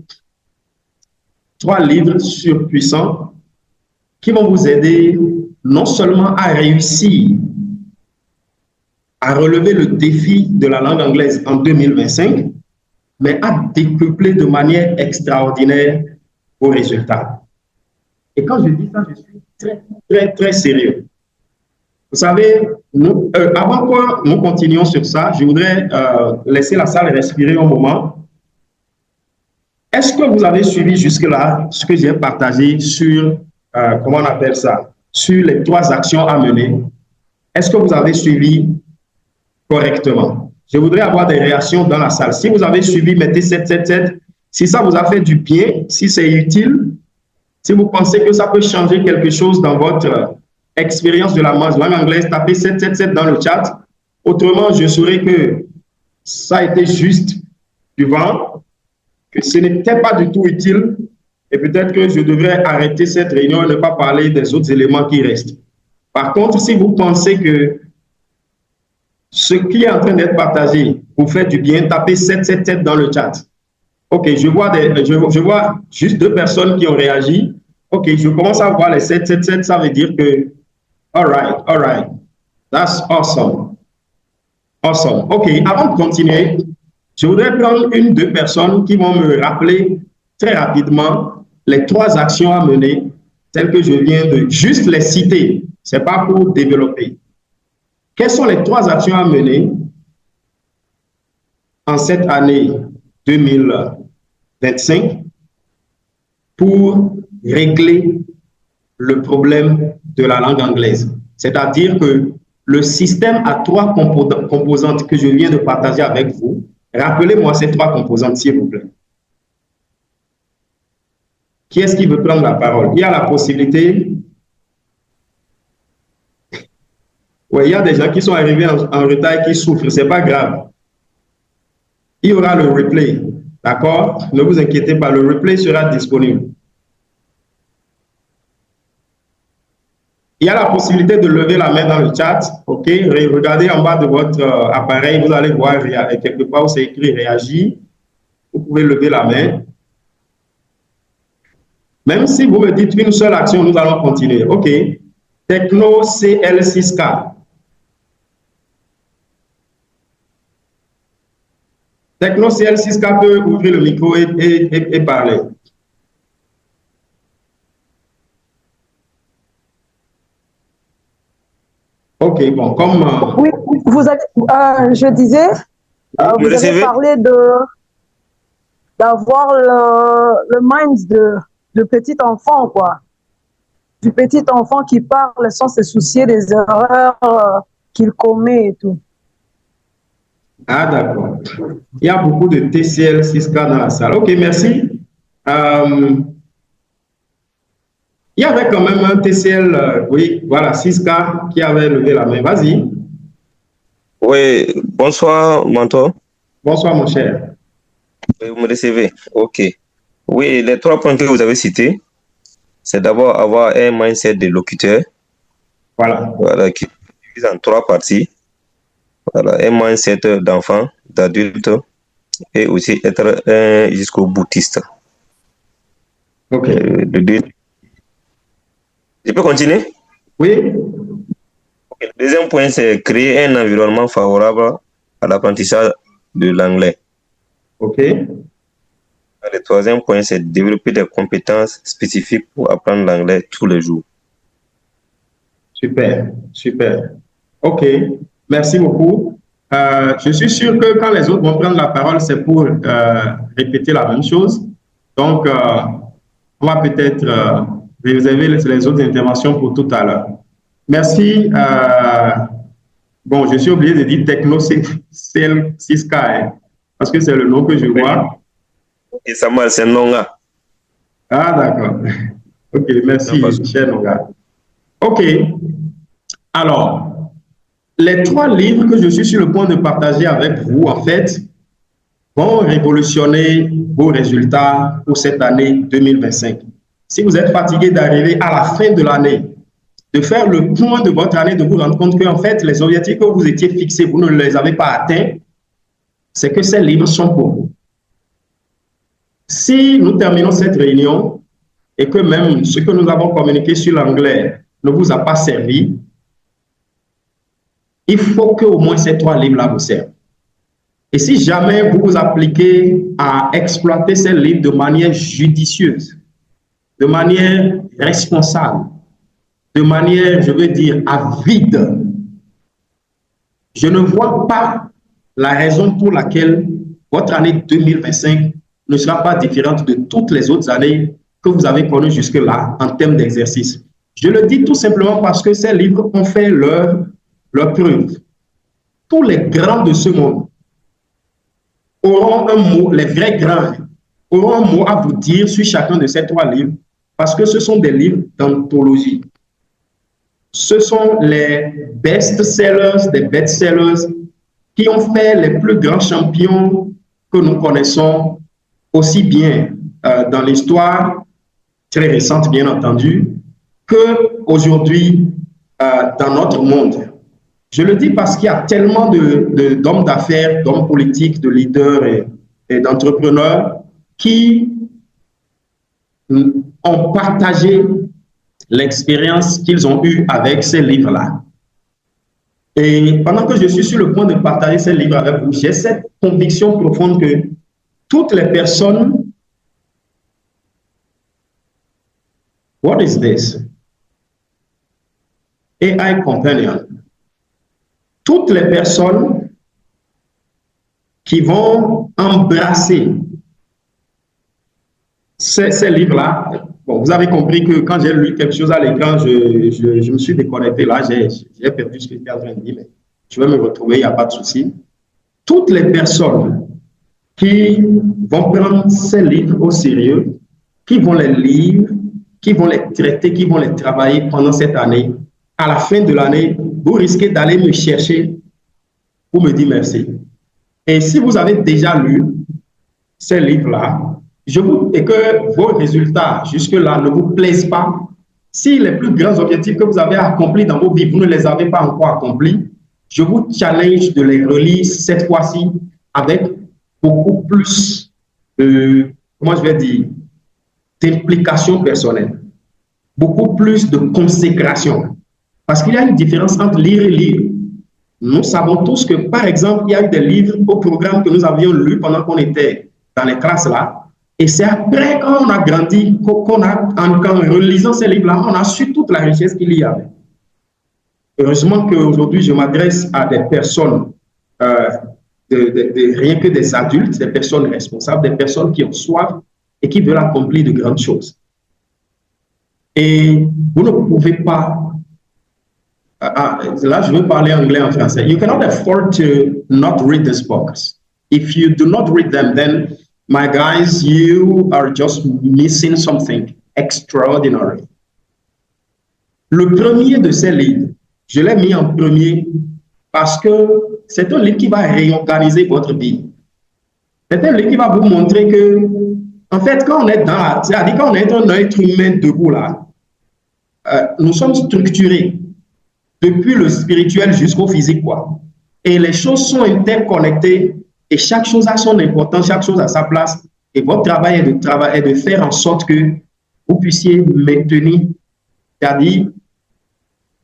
3 livres surpuissants qui vont vous aider non seulement à réussir à relever le défi de la langue anglaise en 2025, mais à décupler de manière extraordinaire vos résultats. Et quand je dis ça, je suis très, très, très sérieux. Vous savez, avant que nous continuions sur ça, je voudrais laisser la salle respirer un moment. Est-ce que vous avez suivi jusque-là ce que j'ai partagé sur, comment on appelle ça, sur les 3 actions à mener? Est-ce que vous avez suivi correctement? Je voudrais avoir des réactions dans la salle. Si vous avez suivi, mettez 7. Si ça vous a fait du bien, si c'est utile, Si vous pensez que ça peut changer quelque chose dans votre expérience de la langue anglaise, tapez 777 dans le chat. Autrement, je saurais que ça a été juste du vent, que ce n'était pas du tout utile et peut-être que je devrais arrêter cette réunion et ne pas parler des autres éléments qui restent. Par contre, si vous pensez que ce qui est en train d'être partagé vous fait du bien, tapez 777 dans le chat. OK, je vois juste 2 personnes qui ont réagi. OK, je commence à voir les 777, ça veut dire que all right, that's awesome. Awesome. OK, avant de continuer, je voudrais prendre 1 ou 2 personnes qui vont me rappeler très rapidement les 3 actions à mener, telles que je viens de juste les citer. Ce n'est pas pour développer. Quelles sont les 3 actions à mener en cette année 2025 pour régler le problème de la langue anglaise? C'est-à-dire que le système a 3 composantes que je viens de partager avec vous. Rappelez-moi ces 3 composantes, s'il vous plaît. Qui est-ce qui veut prendre la parole? Il y a la possibilité. Oui, il y a des gens qui sont arrivés en retard et qui souffrent. Ce n'est pas grave. Il y aura le replay. D'accord? Ne vous inquiétez pas, le replay sera disponible. Il y a la possibilité de lever la main dans le chat. OK? Regardez en bas de votre appareil, vous allez voir quelque part où c'est écrit réagir. Vous pouvez lever la main. Même si vous me dites une seule action, nous allons continuer. OK. Techno CL6K. Techno CL6K peut ouvrir le micro et parler. OK, bon, comme... Oui, vous avez, je disais, vous avez parlé d'avoir le mind de petit enfant, quoi. Du petit enfant qui parle sans se soucier des erreurs qu'il commet et tout. Ah, d'accord. Il y a beaucoup de TCL 6K dans la salle. OK, merci. Il y avait quand même un TCL, oui, voilà, 6K qui avait levé la main. Vas-y. Oui, bonsoir, mentor. Bonsoir, mon cher. Vous me recevez? OK. Oui, les 3 points que vous avez cités, c'est d'abord avoir un mindset de locuteur. Voilà. Voilà, qui divise en 3 parties. Voilà, un mindset d'enfant, d'adulte et aussi être un jusqu'au boutiste. OK. Je peux continuer? Oui. Okay. Le deuxième point, c'est créer un environnement favorable à l'apprentissage de l'anglais. OK. Le troisième point, c'est développer des compétences spécifiques pour apprendre l'anglais tous les jours. Super, super. OK, merci beaucoup. Je suis sûr que quand les autres vont prendre la parole, c'est pour répéter la même chose. Donc, on va peut-être réserver les autres interventions pour tout à l'heure. Merci. Bon, je suis obligé de dire Techno CL6K, hein, parce que c'est le nom que je vois. Et ça marche, c'est Nonga. Ah, d'accord. OK, merci, cher Nonga. OK. Alors, les 3 livres que je suis sur le point de partager avec vous, en fait, vont révolutionner vos résultats pour cette année 2025. Si vous êtes fatigué d'arriver à la fin de l'année, de faire le point de votre année, de vous rendre compte que, en fait, les objectifs que vous étiez fixés, vous ne les avez pas atteints, c'est que ces livres sont pour vous. Si nous terminons cette réunion et que même ce que nous avons communiqué sur l'anglais ne vous a pas servi, il faut qu'au moins ces 3 livres-là vous servent. Et si jamais vous vous appliquez à exploiter ces livres de manière judicieuse, de manière responsable, de manière, je veux dire, avide, je ne vois pas la raison pour laquelle votre année 2025 ne sera pas différente de toutes les autres années que vous avez connues jusque-là en termes d'exercice. Je le dis tout simplement parce que ces livres ont fait leur preuve. Tous les grands de ce monde auront un mot, les vrais grands auront un mot à vous dire sur chacun de ces 3 livres parce que ce sont des livres d'anthologie. Ce sont les best-sellers, des best-sellers qui ont fait les plus grands champions que nous connaissons, aussi bien dans l'histoire très récente, bien entendu, qu'aujourd'hui dans notre monde. Je le dis parce qu'il y a tellement d'hommes d'affaires, d'hommes politiques, de leaders et d'entrepreneurs qui ont partagé l'expérience qu'ils ont eue avec ces livres-là. Et pendant que je suis sur le point de partager ces livres avec vous, j'ai cette conviction profonde que toutes les personnes... What is this? AI Companion. Toutes les personnes qui vont embrasser ces livres-là, bon, vous avez compris que quand j'ai lu quelque chose à l'écran, je me suis déconnecté là, j'ai perdu ce que j'étais en train de dire, mais je vais me retrouver, il n'y a pas de souci. Toutes les personnes qui vont prendre ces livres au sérieux, qui vont les lire, qui vont les traiter, qui vont les travailler pendant cette année, à la fin de l'année, vous risquez d'aller me chercher pour me dire merci. Et si vous avez déjà lu ces livres-là, et que vos résultats jusque-là ne vous plaisent pas, si les plus grands objectifs que vous avez accomplis dans vos vies, vous ne les avez pas encore accomplis, je vous challenge de les relire cette fois-ci avec beaucoup plus de, comment je vais dire, d'implication personnelle, beaucoup plus de consécration. Parce qu'il y a une différence entre lire et lire. Nous savons tous que, par exemple, il y a eu des livres au programme que nous avions lus pendant qu'on était dans les classes là. Et c'est après, quand on a grandi, qu'en relisant ces livres-là, on a su toute la richesse qu'il y avait. Heureusement qu'aujourd'hui, je m'adresse à des personnes, rien que des adultes, des personnes responsables, des personnes qui ont soif et qui veulent accomplir de grandes choses. Et vous ne pouvez pas... là, je veux parler anglais en français. You cannot afford to not read these books. If you do not read them, then, my guys, you are just missing something extraordinary. Le premier de ces livres, je l'ai mis en premier parce que c'est un livre qui va réorganiser votre vie. C'est un livre qui va vous montrer que, en fait, quand on est c'est-à-dire quand on est un être humain debout là, nous sommes structurés depuis le spirituel jusqu'au physique, quoi. Et les choses sont interconnectées et chaque chose a son importance, chaque chose a sa place. Et votre travail est de faire en sorte que vous puissiez maintenir, c'est-à-dire,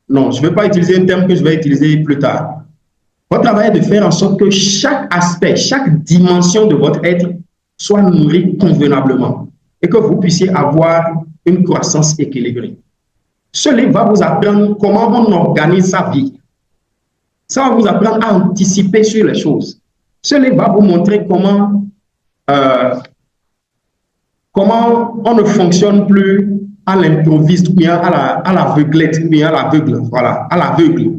non, je ne vais pas utiliser un terme que je vais utiliser plus tard. Votre travail est de faire en sorte que chaque aspect, chaque dimension de votre être soit nourrie convenablement et que vous puissiez avoir une croissance équilibrée. Ce livre va vous apprendre comment on organise sa vie. Ça va vous apprendre à anticiper sur les choses. Ce livre va vous montrer comment on ne fonctionne plus à l'improviste ou bien à l'aveuglette ou bien à l'aveugle. Voilà, à l'aveugle.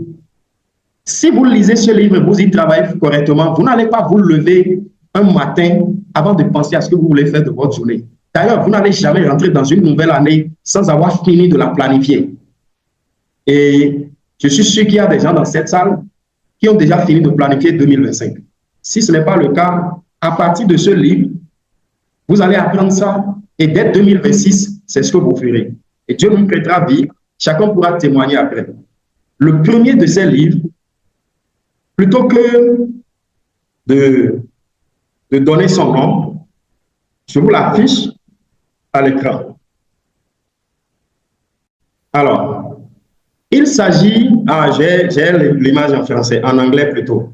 Si vous lisez ce livre et vous y travaillez correctement, vous n'allez pas vous lever un matin avant de penser à ce que vous voulez faire de votre journée. D'ailleurs, vous n'allez jamais rentrer dans une nouvelle année sans avoir fini de la planifier. Et je suis sûr qu'il y a des gens dans cette salle qui ont déjà fini de planifier 2025. Si ce n'est pas le cas, à partir de ce livre, vous allez apprendre ça et dès 2026, c'est ce que vous ferez. Et Dieu nous prêtera vie, chacun pourra témoigner après. Le premier de ces livres, plutôt que de donner son nom, je vous l'affiche à l'écran. Alors, il s'agit, j'ai l'image en français, en anglais plutôt.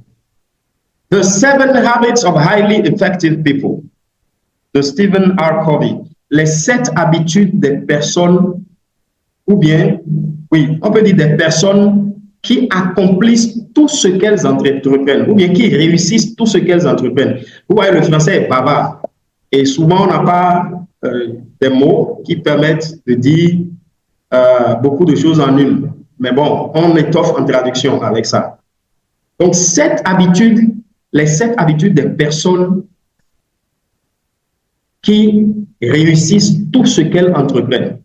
The 7 Habits of Highly Effective People, de Stephen R. Covey. Les 7 habitudes des personnes, ou bien, oui, on peut dire des personnes qui accomplissent tout ce qu'elles entreprennent, ou bien qui réussissent tout ce qu'elles entreprennent. Vous voyez, le français est bavard. Et souvent, on n'a pas des mots qui permettent de dire beaucoup de choses en une. Mais bon, on étoffe en traduction avec ça. Donc, les 7 habitudes des personnes qui réussissent tout ce qu'elles entreprennent.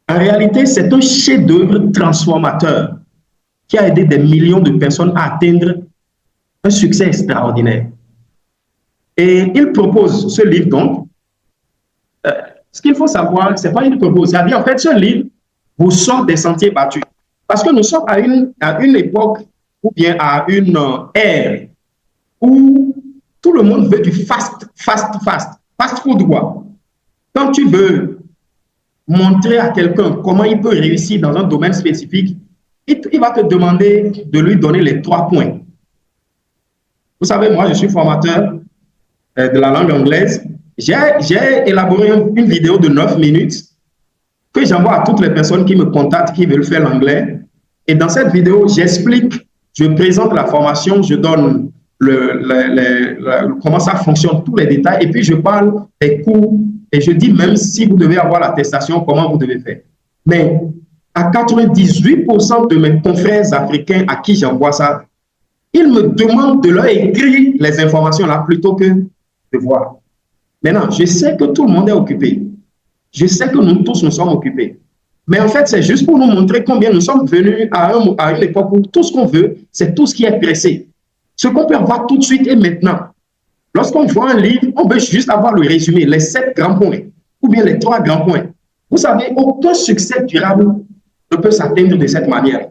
En réalité, c'est un chef-d'œuvre transformateur qui a aidé des millions de personnes à atteindre un succès extraordinaire. Et il propose ce livre, donc, ce qu'il faut savoir, c'est pas il propose, c'est-à-dire, en fait, ce livre vous sort des sentiers battus. Parce que nous sommes à une époque, ou bien à une ère, où tout le monde veut du fast food, quoi. Quand tu veux montrer à quelqu'un comment il peut réussir dans un domaine spécifique, il va te demander de lui donner les 3 points. Vous savez, moi, je suis formateur de la langue anglaise. J'ai élaboré une vidéo de 9 minutes que j'envoie à toutes les personnes qui me contactent, qui veulent faire l'anglais. Et dans cette vidéo, j'explique, je présente la formation, je donne comment ça fonctionne, tous les détails, et puis je parle des cours, et je dis même si vous devez avoir l'attestation, comment vous devez faire. Mais à 98% de mes confrères africains à qui j'envoie ça, ils me demandent de leur écrire les informations là plutôt que de voir. Maintenant, je sais que tout le monde est occupé. Je sais que nous tous nous sommes occupés. Mais en fait, c'est juste pour nous montrer combien nous sommes venus à une époque où tout ce qu'on veut, c'est tout ce qui est pressé. Ce qu'on peut avoir tout de suite et maintenant. Lorsqu'on voit un livre, on veut juste avoir le résumé, les 7 grands points, ou bien les 3 grands points. Vous savez, aucun succès durable ne peut s'atteindre de cette manière.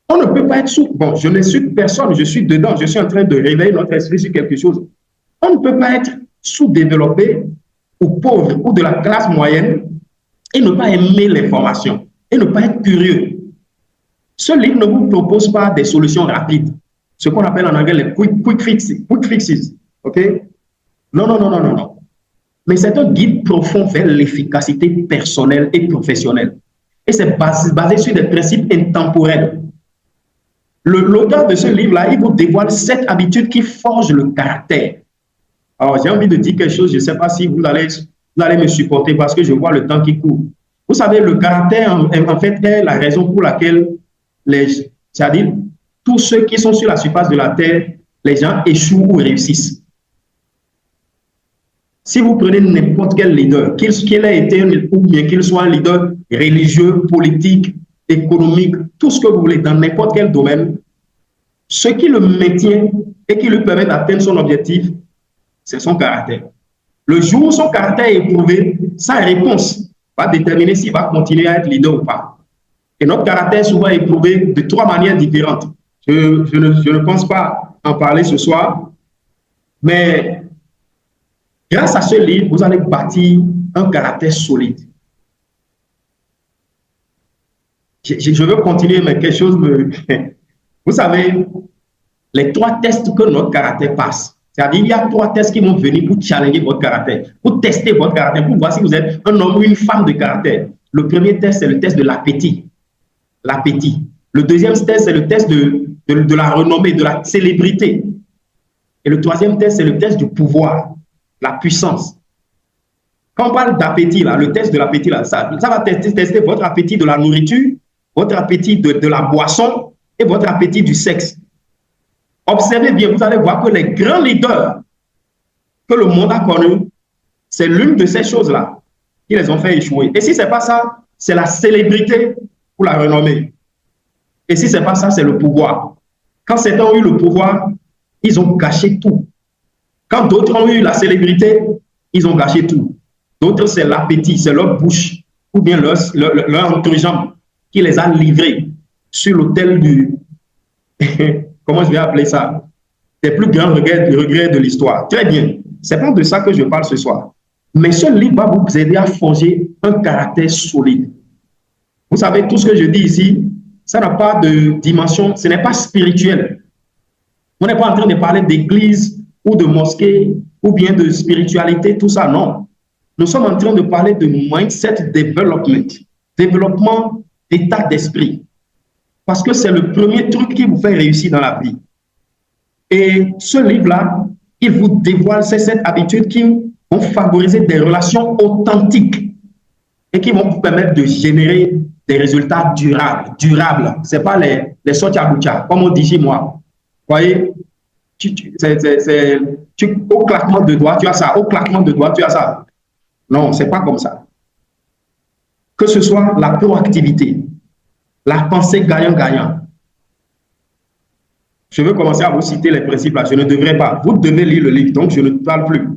On ne peut pas être sous... Bon, je ne suis personne, je suis dedans, je suis en train de réveiller notre esprit sur quelque chose. On ne peut pas être sous-développé ou pauvre ou de la classe moyenne et ne pas aimer l'information et ne pas être curieux. Ce livre ne vous propose pas des solutions rapides, ce qu'on appelle en anglais les quick fixes. OK? Non. Mais c'est un guide profond vers l'efficacité personnelle et professionnelle. Et c'est basé sur des principes intemporels. L'auteur de ce livre-là, il vous dévoile 7 habitudes qui forgent le caractère. Alors, j'ai envie de dire quelque chose, je ne sais pas si vous allez me supporter parce que je vois le temps qui court. Vous savez, le caractère, en fait, est la raison pour laquelle, c'est-à-dire, tous ceux qui sont sur la surface de la Terre, les gens échouent ou réussissent. Si vous prenez n'importe quel leader, qu'il ait été ou bien qu'il soit un leader religieux, politique, économique, tout ce que vous voulez, dans n'importe quel domaine, ce qui le maintient et qui lui permet d'atteindre son objectif, c'est son caractère. Le jour où son caractère est éprouvé, sa réponse va déterminer s'il va continuer à être leader ou pas. Et notre caractère est souvent éprouvé de 3 manières différentes. Je ne pense pas en parler ce soir, mais grâce à ce livre, vous allez bâtir un caractère solide. Je veux continuer, mais quelque chose me... Vous savez, les 3 tests que notre caractère passe, c'est-à-dire il y a 3 tests qui vont venir pour challenger votre caractère, pour tester votre caractère, pour voir si vous êtes un homme ou une femme de caractère. Le premier test, c'est le test de l'appétit. L'appétit. Le deuxième test, c'est le test de la renommée, de la célébrité. Et le troisième test, c'est le test du pouvoir, la puissance. Quand on parle d'appétit, le test de l'appétit, ça va tester votre appétit de la nourriture, votre appétit de la boisson et votre appétit du sexe. Observez bien, vous allez voir que les grands leaders que le monde a connus, c'est l'une de ces choses-là qui les ont fait échouer. Et si ce n'est pas ça, c'est la célébrité ou la renommée. Et si ce n'est pas ça, c'est le pouvoir. Quand certains ont eu le pouvoir, ils ont gâché tout. Quand d'autres ont eu la célébrité, ils ont gâché tout. D'autres, c'est l'appétit, c'est leur bouche ou bien leur entrejambe qui les a livrés sur l'autel du... Comment je vais appeler ça? Des plus grands regrets de l'histoire. Très bien. Ce n'est pas de ça que je parle ce soir. Mais ce livre va vous aider à forger un caractère solide. Vous savez, tout ce que je dis ici, ça n'a pas de dimension, ce n'est pas spirituel. On n'est pas en train de parler d'église ou de mosquée ou bien de spiritualité, tout ça, non. Nous sommes en train de parler de mindset development, développement d'état d'esprit. Parce que c'est le premier truc qui vous fait réussir dans la vie. Et ce livre-là, il vous dévoile ces 7 habitudes qui vont favoriser des relations authentiques et qui vont vous permettre de générer des résultats durables. Ce n'est pas les sotia-boucha, comme on dit chez moi. Vous voyez, au claquement de doigts, tu as ça. Au claquement de doigts, tu as ça. Non, ce n'est pas comme ça. que ce soit la proactivité, la pensée gagnant-gagnant. Je veux commencer à vous citer les principes là. Je ne devrais pas. Vous devez lire le livre, donc je ne parle plus.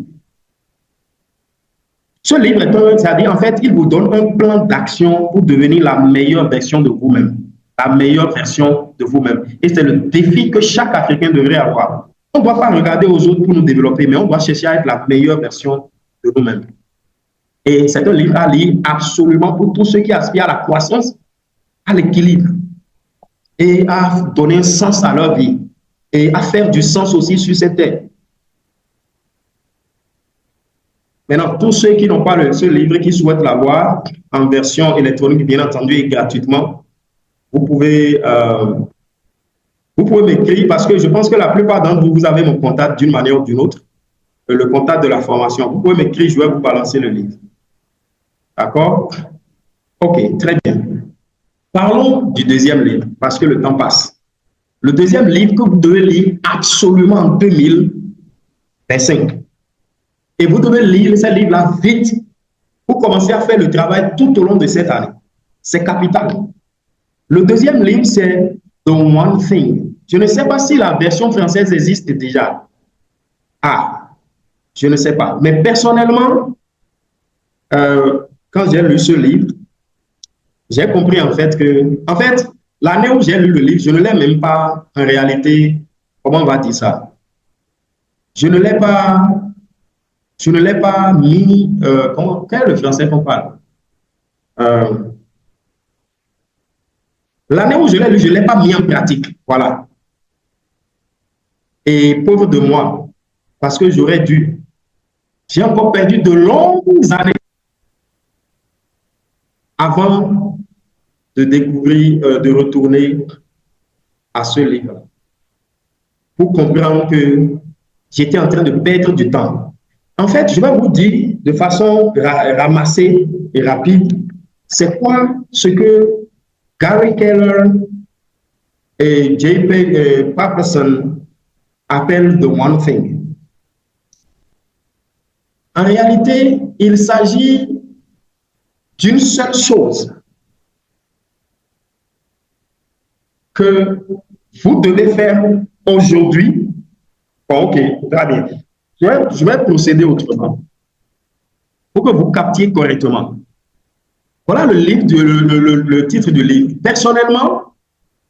Ce livre est c'est-à-dire, en fait, il vous donne un plan d'action pour devenir la meilleure version de vous-même. La meilleure version de vous-même. Et c'est le défi que chaque Africain devrait avoir. On ne doit pas regarder aux autres pour nous développer, mais on doit chercher à être la meilleure version de nous-mêmes. Et c'est un livre à lire absolument pour tous ceux qui aspirent à la croissance, à l'équilibre et à donner un sens à leur vie et à faire du sens aussi sur cette terre. Maintenant, tous ceux qui n'ont pas ce livre, qui souhaitent l'avoir en version électronique, bien entendu, et gratuitement, vous pouvez m'écrire parce que je pense que la plupart d'entre vous, vous avez mon contact d'une manière ou d'une autre, le contact de la formation. Vous pouvez m'écrire, je vais vous balancer le livre. D'accord? Ok, très bien. Parlons du deuxième livre, parce que le temps passe. Le deuxième livre que vous devez lire absolument en 2025. Et vous devez lire ce livre-là vite pour commencer à faire le travail tout au long de cette année. C'est capital. Le deuxième livre, c'est The One Thing. Je ne sais pas si la version française existe déjà. Ah, je ne sais pas. Mais personnellement, quand j'ai lu ce livre, j'ai compris en fait que, l'année où j'ai lu le livre, je ne l'ai même pas en réalité, comment on va dire ça? Je ne l'ai pas mis, quel est le français qu'on parle? L'année où je l'ai lu, je ne l'ai pas mis en pratique. Voilà. Et pauvre de moi, parce que j'aurais dû. J'ai encore perdu de longues années avant de découvrir, de retourner à ce livre pour comprendre que j'étais en train de perdre du temps. En fait, je vais vous dire de façon ramassée et rapide, c'est quoi ce que Gary Keller et J.P. Paterson appellent The One Thing. En réalité, il s'agit d'une seule chose que vous devez faire aujourd'hui. Bon, ok, très bien. Je vais procéder autrement pour que vous captiez correctement. Voilà le titre du livre. Personnellement,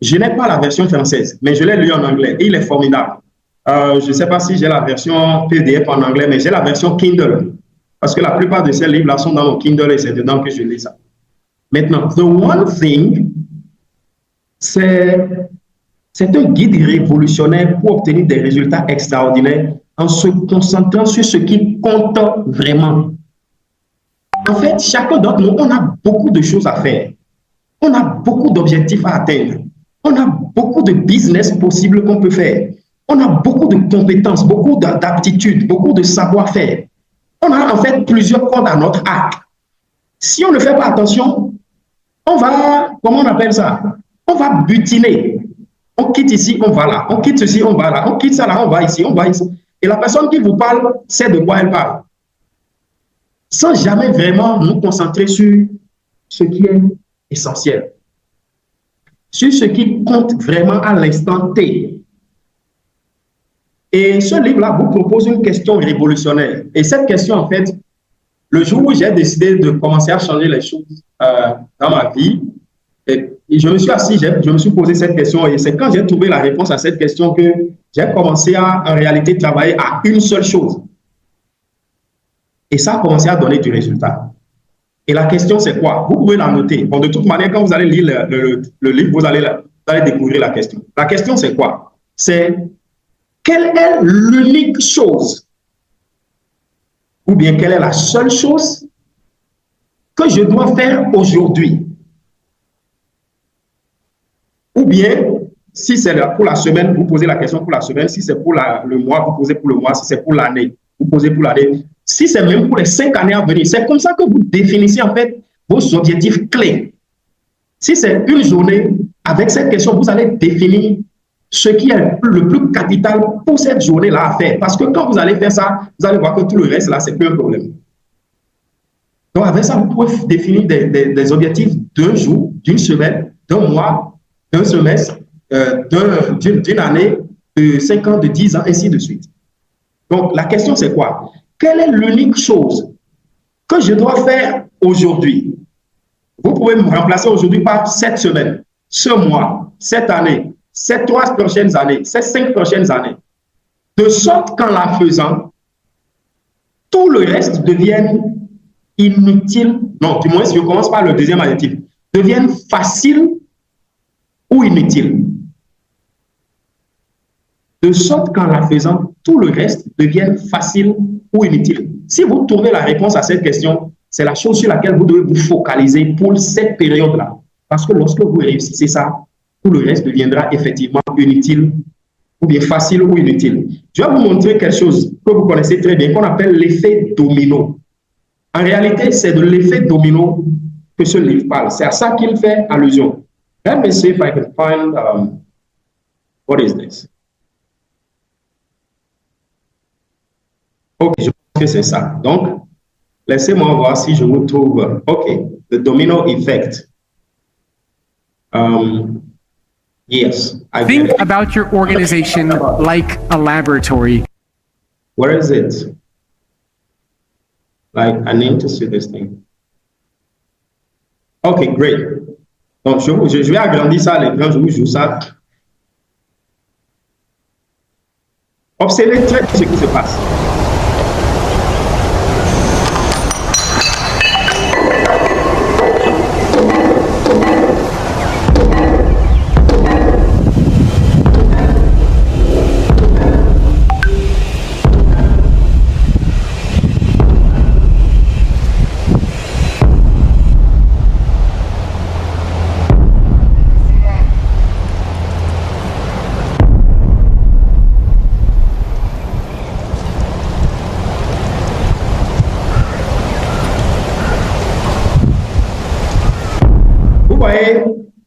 je n'ai pas la version française, mais je l'ai lu en anglais et il est formidable. Je ne sais pas si j'ai la version PDF en anglais, mais j'ai la version Kindle. Parce que la plupart de ces livres-là sont dans mon Kindle et c'est dedans que je lis ça. Maintenant, The One Thing, c'est un guide révolutionnaire pour obtenir des résultats extraordinaires en se concentrant sur ce qui compte vraiment. En fait, chacun d'entre nous, on a beaucoup de choses à faire. On a beaucoup d'objectifs à atteindre. On a beaucoup de business possibles qu'on peut faire. On a beaucoup de compétences, beaucoup d'aptitudes, beaucoup de savoir-faire. On a en fait plusieurs cordes à notre arc. Si on ne fait pas attention, on va, comment on appelle ça? On va butiner. On quitte ici, on va là. On quitte ceci, on va là. On quitte ça là, on va ici, on va ici. Et la personne qui vous parle sait de quoi elle parle. Sans jamais vraiment nous concentrer sur ce qui est essentiel. Sur ce qui compte vraiment à l'instant T. Et ce livre-là vous propose une question révolutionnaire. Et cette question, en fait, le jour où j'ai décidé de commencer à changer les choses dans ma vie, et je me suis assis, je me suis posé cette question, et c'est quand j'ai trouvé la réponse à cette question que j'ai commencé à, en réalité, travailler à une seule chose. Et ça a commencé à donner du résultat. Et la question, c'est quoi? Vous pouvez la noter. Bon, de toute manière, quand vous allez lire le livre, vous allez découvrir la question. La question, c'est quoi? C'est quelle est l'unique chose, ou bien quelle est la seule chose que je dois faire aujourd'hui? Ou bien, si c'est pour la semaine, vous posez la question pour la semaine. Si c'est pour le mois, vous posez pour le mois. Si c'est pour l'année, vous posez pour l'année. Si c'est même pour les 5 années à venir, c'est comme ça que vous définissez en fait vos objectifs clés. Si c'est une journée, avec cette question, vous allez définir ce qui est le plus capital pour cette journée-là à faire. Parce que quand vous allez faire ça, vous allez voir que tout le reste là, c'est plus un problème. Donc, avec ça, vous pouvez définir des objectifs d'un jour, d'une semaine, d'un mois, d'un semestre, d'une année, de 5 ans, de 10 ans, ainsi de suite. Donc, la question, c'est quoi? Quelle est l'unique chose que je dois faire aujourd'hui? Vous pouvez me remplacer aujourd'hui par cette semaine, ce mois, cette année, ces 3 prochaines années, ces 5 prochaines années. De sorte qu'en la faisant, tout le reste devienne inutile. Non, du moins, si je commence par le deuxième adjectif, devienne facile ou inutile. De sorte qu'en la faisant, tout le reste devienne facile ou inutile. Si vous trouvez la réponse à cette question, c'est la chose sur laquelle vous devez vous focaliser pour cette période-là. Parce que lorsque vous réussissez ça, tout le reste deviendra effectivement inutile ou bien facile ou inutile. Je vais vous montrer quelque chose que vous connaissez très bien, qu'on appelle l'effet domino. En réalité, c'est de l'effet domino que ce livre parle. C'est à ça qu'il fait allusion. Let me see if I can find, what is this? Ok, je pense que c'est ça. Donc, laissez-moi voir si je vous trouve. Ok, the domino effect. Yes. Think about your organization like a laboratory. Where is it? Like, I need to see this thing. Okay, great. Donc, je vais agrandir ça à l'écran, je vous joue ça. Observez très bien ce qui se passe.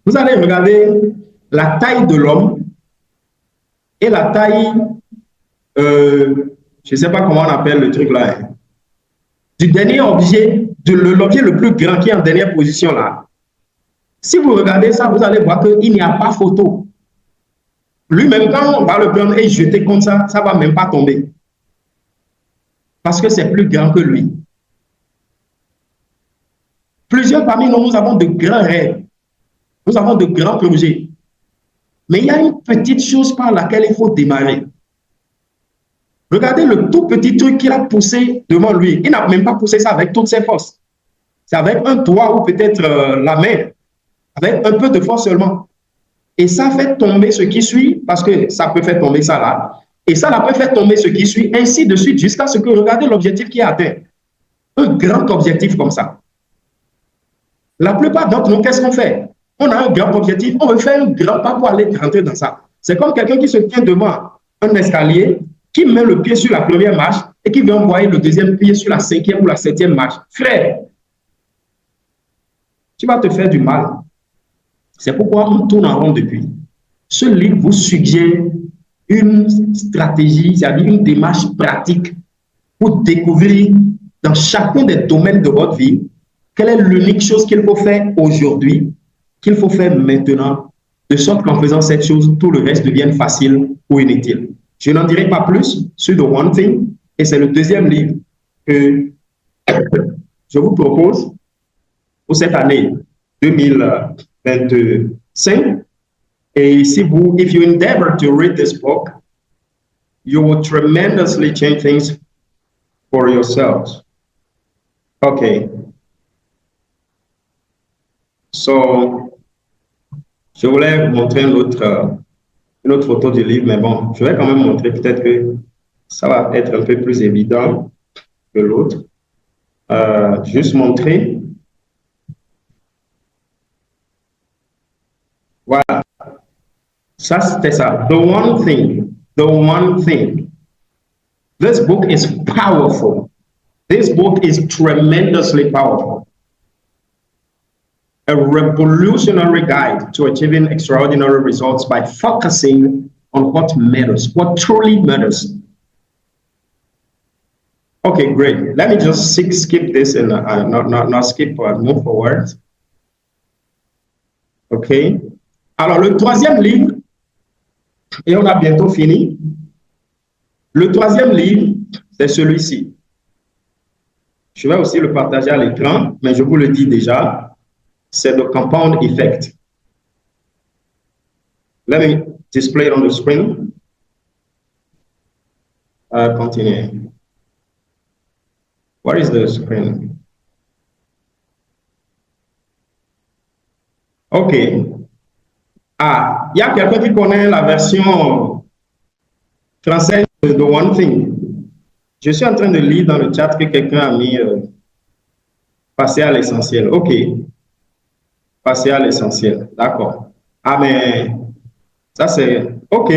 Vous allez regarder la taille de l'homme et la taille, je ne sais pas comment on appelle le truc là, hein, du dernier objet, de l'objet le plus grand qui est en dernière position là. Si vous regardez ça, vous allez voir qu'il n'y a pas photo. Lui-même, quand on va le prendre et jeter comme ça, ça ne va même pas tomber. Parce que c'est plus grand que lui. Plusieurs parmi nous, nous avons de grands rêves. Nous avons de grands projets. Mais il y a une petite chose par laquelle il faut démarrer. Regardez le tout petit truc qu'il a poussé devant lui. Il n'a même pas poussé ça avec toutes ses forces. C'est avec un doigt ou peut-être la main. Avec un peu de force seulement. Et ça fait tomber ce qui suit, parce que ça peut faire tomber ça là. Et ça peut faire tomber ce qui suit, ainsi de suite, jusqu'à ce que, regardez l'objectif qui est atteint. Un grand objectif comme ça. La plupart d'entre nous, qu'est-ce qu'on fait? On a un grand objectif, on veut faire un grand pas pour aller rentrer dans ça. C'est comme quelqu'un qui se tient devant un escalier, qui met le pied sur la première marche et qui veut envoyer le deuxième pied sur la 5e ou la 7e marche. Frère, tu vas te faire du mal. C'est pourquoi on tourne en rond depuis. Ce livre vous suggère une stratégie, c'est-à-dire une démarche pratique pour découvrir dans chacun des domaines de votre vie quelle est l'unique chose qu'il faut faire aujourd'hui, qu'il faut faire maintenant, de sorte qu'en faisant cette chose, tout le reste devienne facile ou inutile. Je n'en dirai pas plus sur The One Thing, et c'est le deuxième livre que je vous propose pour cette année 2025. Et si vous, if you endeavor to read this book, you will tremendously change things for yourselves. Okay. So, je voulais vous montrer une autre photo du livre, mais bon, je vais quand même montrer, peut-être que ça va être un peu plus évident que l'autre. Juste montrer. Voilà. Ça, c'était ça. The One Thing. The One Thing. This book is powerful. This book is tremendously powerful. A revolutionary guide to achieving extraordinary results by focusing on what matters, what truly matters. Okay, great. Let me just skip this and not skip, move forward. OK. Alors, le troisième livre, et on a bientôt fini. Le troisième livre, c'est celui-ci. Je vais aussi le partager à l'écran, mais je vous le dis déjà, c'est le Compound Effect. Let me display it on the screen. Continue. What is the screen? OK. Ah, il y a quelqu'un qui connaît la version française de One Thing. Je suis en train de lire dans le chat que quelqu'un a mis passer à l'essentiel. OK. Passer à l'essentiel. D'accord. Ah, mais ça c'est OK.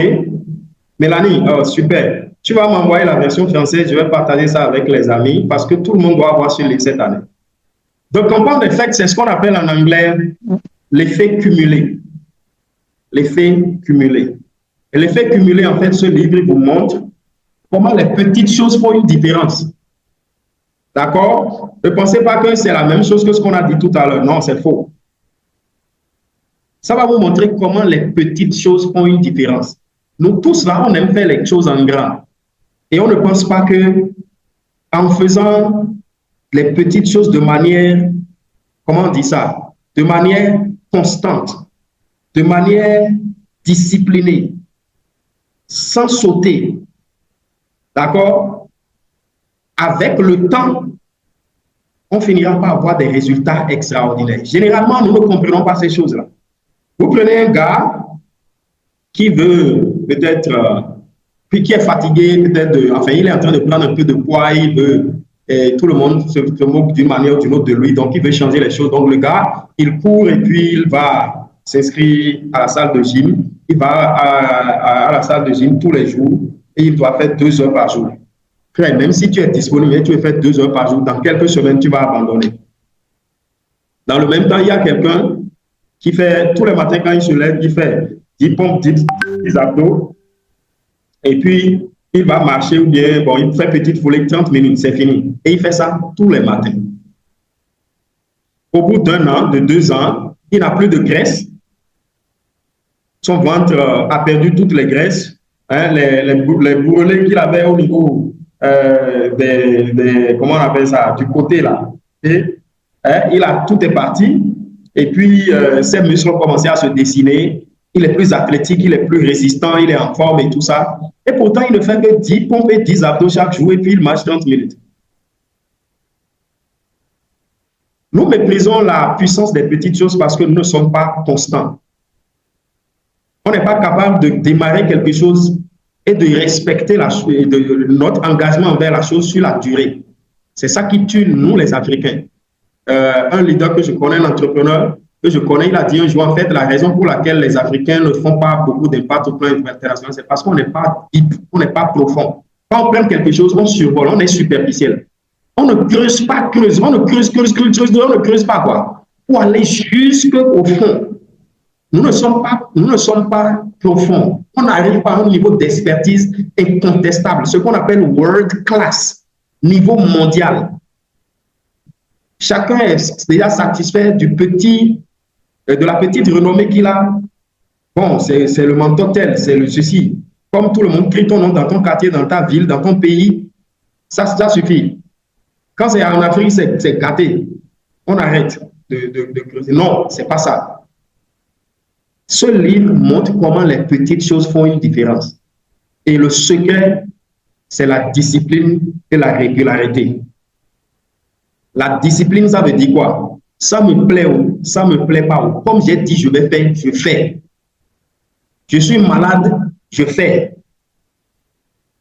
Mélanie, oh, super. Tu vas m'envoyer la version française. Je vais partager ça avec les amis parce que tout le monde doit avoir ce livre cette année. Donc, compound effect, c'est ce qu'on appelle en anglais l'effet cumulé. L'effet cumulé. Et l'effet cumulé, en fait, ce livre vous montre comment les petites choses font une différence. D'accord? Ne pensez pas que c'est la même chose que ce qu'on a dit tout à l'heure. Non, c'est faux. Ça va vous montrer comment les petites choses font une différence. Nous tous, là, on aime faire les choses en grand. Et on ne pense pas que en faisant les petites choses de manière, comment on dit ça? De manière constante, de manière disciplinée, sans sauter, d'accord? Avec le temps, on finira par avoir des résultats extraordinaires. Généralement, nous ne comprenons pas ces choses-là. Vous prenez un gars qui veut peut-être, qui est fatigué, peut-être, enfin, il est en train de prendre un peu de poids, il veut, et tout le monde se moque d'une manière ou d'une autre de lui, donc il veut changer les choses. Donc le gars, il court et puis il va s'inscrire à la salle de gym. Il va à la salle de gym tous les jours et il doit faire 2 heures par jour. Frère, même si tu es disponible et tu veux faire 2 heures par jour, dans quelques semaines, tu vas abandonner. Dans le même temps, il y a quelqu'un qui fait, tous les matins quand il se lève, il fait 10 pompes, 10 abdos, et puis il va marcher ou bien, bon, il fait petite foulée 30 minutes, c'est fini. Et il fait ça tous les matins. Au bout d'1 an, de 2 ans, il n'a plus de graisse. Son ventre a perdu toutes les graisses, hein, les bourrelets qu'il avait au niveau comment on appelle ça, du côté là. Et, hein, tout est parti. Et puis, ses muscles ont commencé à se dessiner. Il est plus athlétique, il est plus résistant, il est en forme et tout ça. Et pourtant, il ne fait que 10 pompes et 10 abdos chaque jour et puis il marche 30 minutes. Nous méprisons la puissance des petites choses parce que nous ne sommes pas constants. On n'est pas capable de démarrer quelque chose et de respecter notre engagement envers la chose sur la durée. C'est ça qui tue nous, les Africains. Un leader que je connais, un entrepreneur que je connais, il a dit un jour, en fait, la raison pour laquelle les Africains ne font pas beaucoup d'impact au plan international, c'est parce qu'on n'est pas deep, on n'est pas profond. Quand on prend quelque chose, on survole, on est superficiel. On ne creuse pas, on ne creuse pas quoi. Pour aller jusqu'au fond. Nous ne sommes pas profonds. On n'arrive pas à un niveau d'expertise incontestable, ce qu'on appelle world class, niveau mondial. Chacun est déjà satisfait de la petite renommée qu'il a. Bon, c'est le mentor tel, c'est le ceci. Comme tout le monde crie ton nom dans ton quartier, dans ta ville, dans ton pays, ça suffit. Quand c'est en Afrique, c'est gâté. On arrête de creuser. Non, c'est pas ça. Ce livre montre comment les petites choses font une différence. Et le secret, c'est la discipline et la régularité. La discipline, ça veut dire quoi? Ça me plaît ou ça me plaît pas. Ou comme j'ai dit, je vais faire, je fais. Je suis malade, je fais.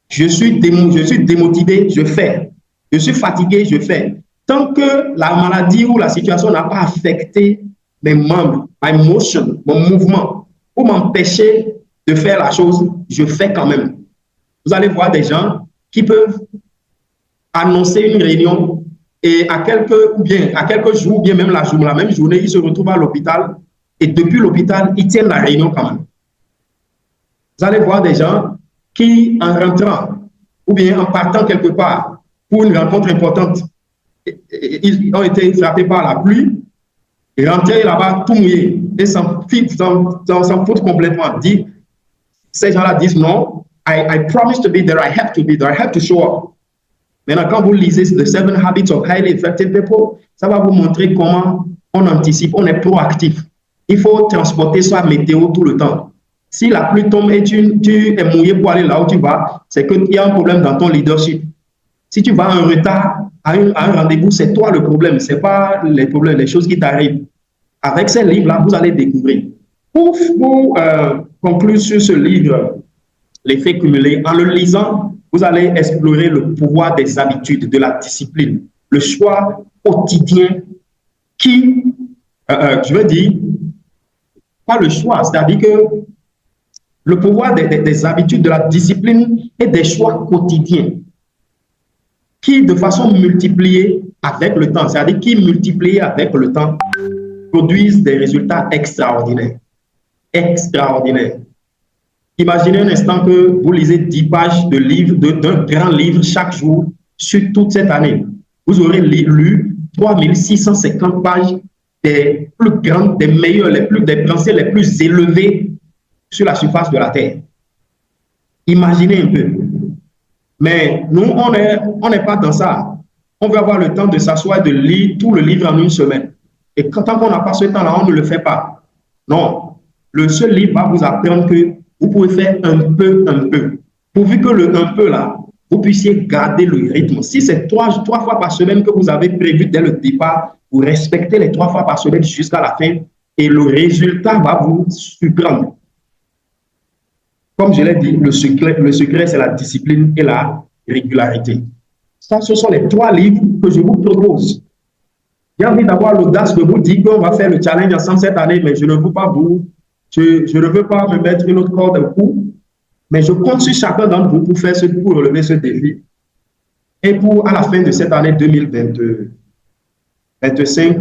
Je suis démotivé, je fais. Je suis fatigué, je fais. Tant que la maladie ou la situation n'a pas affecté mes membres, my motion, mon mouvement, pour m'empêcher de faire la chose, je fais quand même. Vous allez voir des gens qui peuvent annoncer une réunion et à quelques jours, ou bien même la même journée, ils se retrouvent à l'hôpital et depuis l'hôpital, ils tiennent la réunion quand même. Vous allez voir des gens qui, en rentrant ou bien en partant quelque part, pour une rencontre importante. Ils ont été frappés par la pluie, et rentrés là-bas tout mouillés, et s'en foutent complètement. Ces gens-là disent non, I promise to be there, I have to be there, I have to show up. Maintenant, quand vous lisez The 7 Habits of Highly Effective People, ça va vous montrer comment on anticipe, on est proactif. Il faut transporter sa météo tout le temps. Si la pluie tombe et tu es mouillé pour aller là où tu vas, c'est qu'il y a un problème dans ton leadership. Si tu vas en retard à un rendez-vous, c'est toi le problème, ce n'est pas les problèmes, les choses qui t'arrivent. Avec ces livres-là, vous allez découvrir. Pour conclure sur ce livre, L'effet cumulé, en le lisant, vous allez explorer le pouvoir des habitudes, de la discipline, le choix quotidien qui, je veux dire, pas le choix, c'est-à-dire que le pouvoir des habitudes, de la discipline et des choix quotidiens qui, de façon multipliée avec le temps, c'est-à-dire qui, multipliés avec le temps, produisent des résultats extraordinaires. Extraordinaires. Imaginez un instant que vous lisez 10 pages de livres, d'un grand livre chaque jour sur toute cette année. Vous aurez lu 3650 pages des plus grandes, des meilleures, des pensées les plus élevées sur la surface de la Terre. Imaginez un peu. Mais nous, on n'est pas dans ça. On veut avoir le temps de s'asseoir et de lire tout le livre en une semaine. Et tant qu'on n'a pas ce temps-là, on ne le fait pas. Non. Le seul livre va vous apprendre que vous pouvez faire un peu. Pourvu que le un peu là, vous puissiez garder le rythme. Si c'est trois fois par semaine que vous avez prévu dès le départ, vous respectez les 3 fois par semaine jusqu'à la fin et le résultat va vous surprendre. Comme je l'ai dit, le secret c'est la discipline et la régularité. Ça, ce sont les 3 livres que je vous propose. J'ai envie d'avoir l'audace de vous dire qu'on va faire le challenge ensemble cette année, mais je ne veux pas je ne veux pas me mettre une autre corde au cou, mais je compte sur chacun d'entre vous pour relever ce défi. Et pour, à la fin de cette année 2025,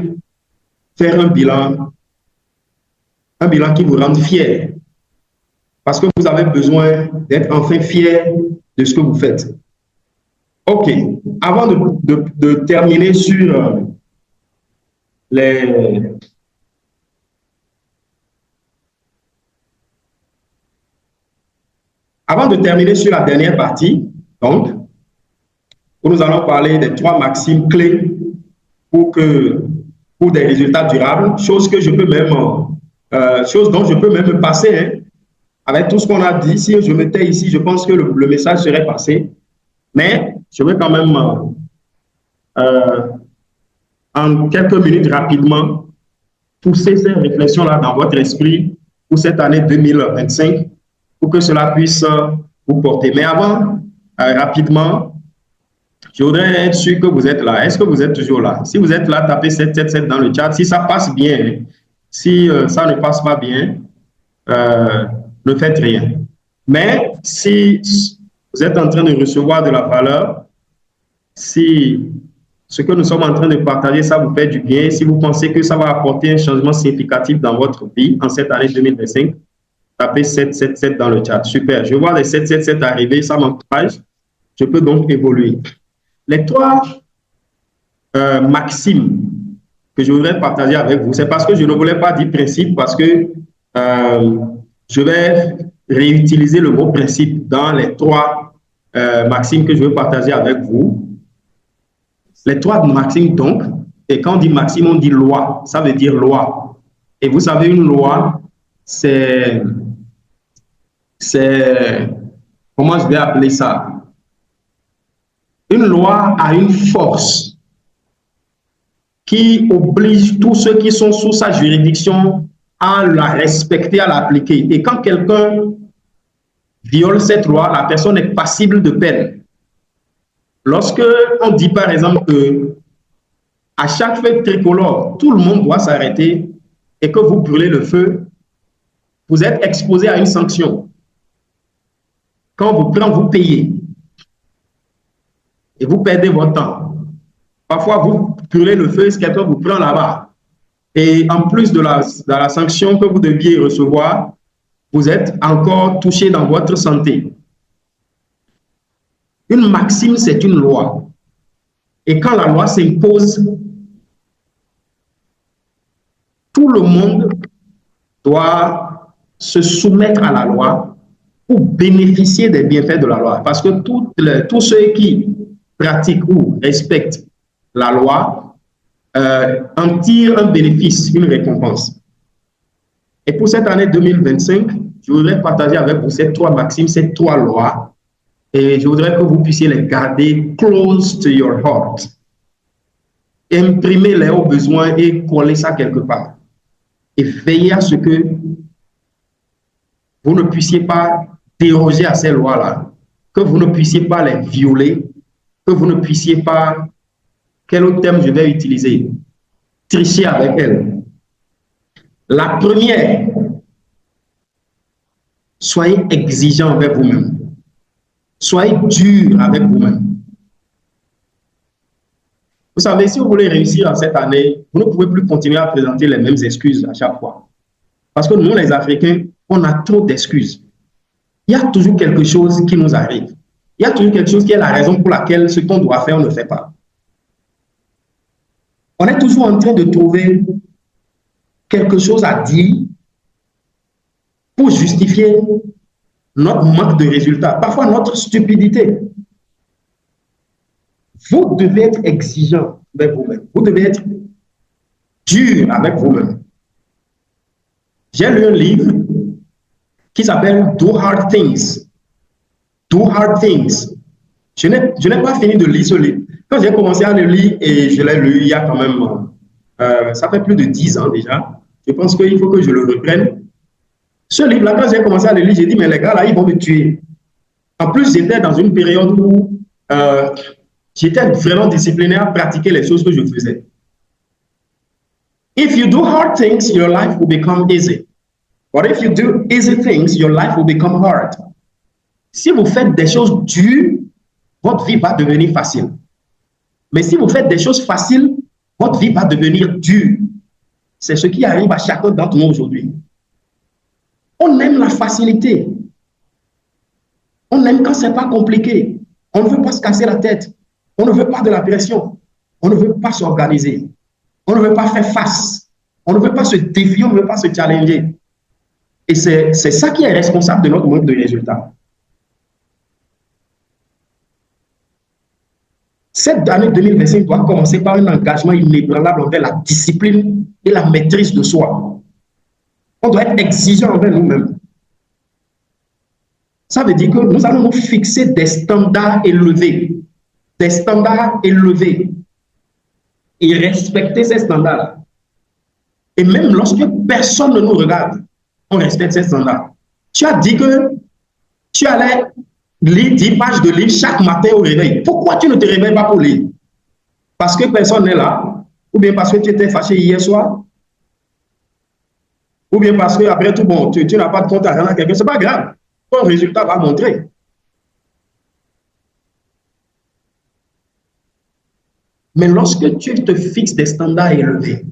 faire un bilan qui vous rende fier. Parce que vous avez besoin d'être enfin fier de ce que vous faites. OK. Avant de terminer sur Avant de terminer sur la dernière partie, donc, où nous allons parler des 3 maximes clés pour des résultats durables, chose dont je peux même me passer, hein. Avec tout ce qu'on a dit, si je m'étais ici, je pense que le message serait passé. Mais je vais quand même, en quelques minutes rapidement, pousser ces réflexions-là dans votre esprit pour cette année 2025, pour que cela puisse vous porter. Mais avant, rapidement, je voudrais être sûr que vous êtes là. Est-ce que vous êtes toujours là? Si vous êtes là, tapez 777 dans le chat. Si ça passe bien, si ça ne passe pas bien, ne faites rien. Mais si vous êtes en train de recevoir de la valeur, si ce que nous sommes en train de partager, ça vous fait du bien, si vous pensez que ça va apporter un changement significatif dans votre vie en cette année 2025, tapez 777 dans le chat. Super. Je vois les 777 arriver, ça m'encourage. Je peux donc évoluer. Les 3 maximes que je voudrais partager avec vous, c'est parce que je ne voulais pas dire principe, parce que je vais réutiliser le mot principe dans les 3 maximes que je veux partager avec vous. Les 3 maximes, donc, et quand on dit maxime, on dit loi. Ça veut dire loi. Et vous savez, une loi, c'est comment je vais appeler ça? Une loi a une force qui oblige tous ceux qui sont sous sa juridiction à la respecter, à l'appliquer. Et quand quelqu'un viole cette loi, la personne est passible de peine. Lorsque on dit par exemple que à chaque feu tricolore, tout le monde doit s'arrêter et que vous brûlez le feu, vous êtes exposé à une sanction. Quand on vous prend, vous payez. Et vous perdez votre temps. Parfois, vous brûlez le feu et quelqu'un vous prend là-bas. Et en plus de la sanction que vous deviez recevoir, vous êtes encore touché dans votre santé. Une maxime, c'est une loi. Et quand la loi s'impose, tout le monde doit se soumettre à la loi pour bénéficier des bienfaits de la loi. Parce que tous ceux qui pratiquent ou respectent la loi en tirent un bénéfice, une récompense. Et pour cette année 2025, je voudrais partager avec vous ces 3 maximes, ces 3 lois, et je voudrais que vous puissiez les garder close to your heart. Imprimez-les au besoin et coller ça quelque part. Et veillez à ce que vous ne puissiez pas déroger à ces lois-là, que vous ne puissiez pas les violer, que vous ne puissiez pas, quel autre terme je vais utiliser, tricher avec elles. La première, soyez exigeant avec vous-même. Soyez dur avec vous-même. Vous savez, si vous voulez réussir en cette année, vous ne pouvez plus continuer à présenter les mêmes excuses à chaque fois. Parce que nous, les Africains, on a trop d'excuses. Il y a toujours quelque chose qui nous arrive. Il y a toujours quelque chose qui est la raison pour laquelle ce qu'on doit faire, on ne le fait pas. On est toujours en train de trouver quelque chose à dire pour justifier notre manque de résultats, parfois notre stupidité. Vous devez être exigeant avec vous-même. Vous devez être dur avec vous-même. J'ai lu un livre qui s'appelle Do Hard Things. Do Hard Things. Je n'ai pas fini de lire ce livre. Quand j'ai commencé à le lire, et je l'ai lu il y a quand même, ça fait plus de 10 ans déjà, je pense qu'il faut que je le reprenne. Ce livre-là, quand j'ai commencé à le lire, j'ai dit, mais les gars, là, ils vont me tuer. En plus, j'étais dans une période où j'étais vraiment discipliné à pratiquer les choses que je faisais. If you do hard things, your life will become easy. But if you do easy things, your life will become hard. Si vous faites des choses dures, votre vie va devenir facile. Mais si vous faites des choses faciles, votre vie va devenir dure. C'est ce qui arrive à chacun d'entre nous aujourd'hui. On aime la facilité. On aime quand ce n'est pas compliqué. On ne veut pas se casser la tête. On ne veut pas de la pression. On ne veut pas s'organiser. On ne veut pas faire face. On ne veut pas se défier, on ne veut pas se challenger. Et c'est ça qui est responsable de notre manque de résultats. Cette année 2025 doit commencer par un engagement inébranlable envers la discipline et la maîtrise de soi. On doit être exigeant envers nous-mêmes. Ça veut dire que nous allons nous fixer des standards élevés. Des standards élevés. Et respecter ces standards-là. Et même lorsque personne ne nous regarde, on respecte ces standards. Tu as dit que tu allais lire 10 pages de livre chaque matin au réveil. Pourquoi tu ne te réveilles pas pour lire? Parce que personne n'est là? Ou bien parce que tu étais fâché hier soir? Ou bien parce que après tout, bon, tu n'as pas de compte à rendre à quelqu'un? Ce n'est pas grave. Ton résultat va montrer. Mais lorsque tu te fixes des standards élevés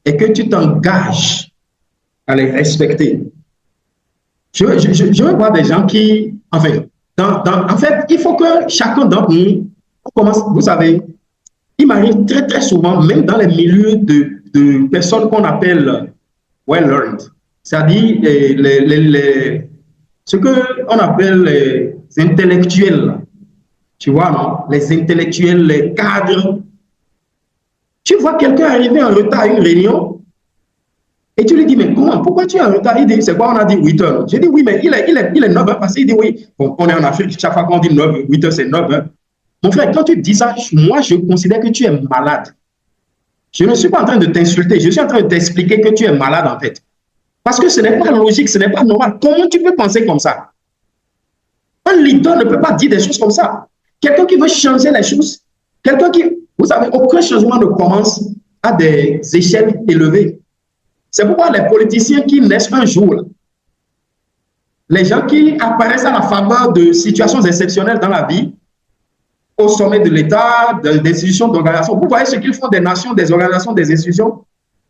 et que tu t'engages à les respecter, je veux voir des gens qui, enfin, en fait, il faut que chacun d'entre nous commence, vous savez, il m'arrive très très souvent, même dans les milieux de personnes qu'on appelle well-learned, c'est-à-dire ce qu'on appelle les intellectuels, tu vois, non? Les intellectuels, les cadres. Tu vois quelqu'un arriver en retard à une réunion et tu lui dis, mais comment? Pourquoi tu es en retard? Il dit, c'est quoi? On a dit 8 heures. J'ai dit, oui, mais il est 9 heures passé. Il dit, oui, bon, on est en Afrique, chaque fois qu'on dit 8 heures, c'est 9 heures. Mon frère, quand tu dis ça, moi, je considère que tu es malade. Je ne suis pas en train de t'insulter, je suis en train de t'expliquer que tu es malade, en fait. Parce que ce n'est pas logique, ce n'est pas normal. Comment tu peux penser comme ça? Un leader ne peut pas dire des choses comme ça. Quelqu'un qui veut changer les choses, quelqu'un qui, vous savez, aucun changement ne commence à des échelles élevées. C'est pourquoi les politiciens qui naissent un jour, les gens qui apparaissent à la faveur de situations exceptionnelles dans la vie, au sommet de l'État, des institutions d'organisation, vous voyez ce qu'ils font des nations, des organisations, des institutions,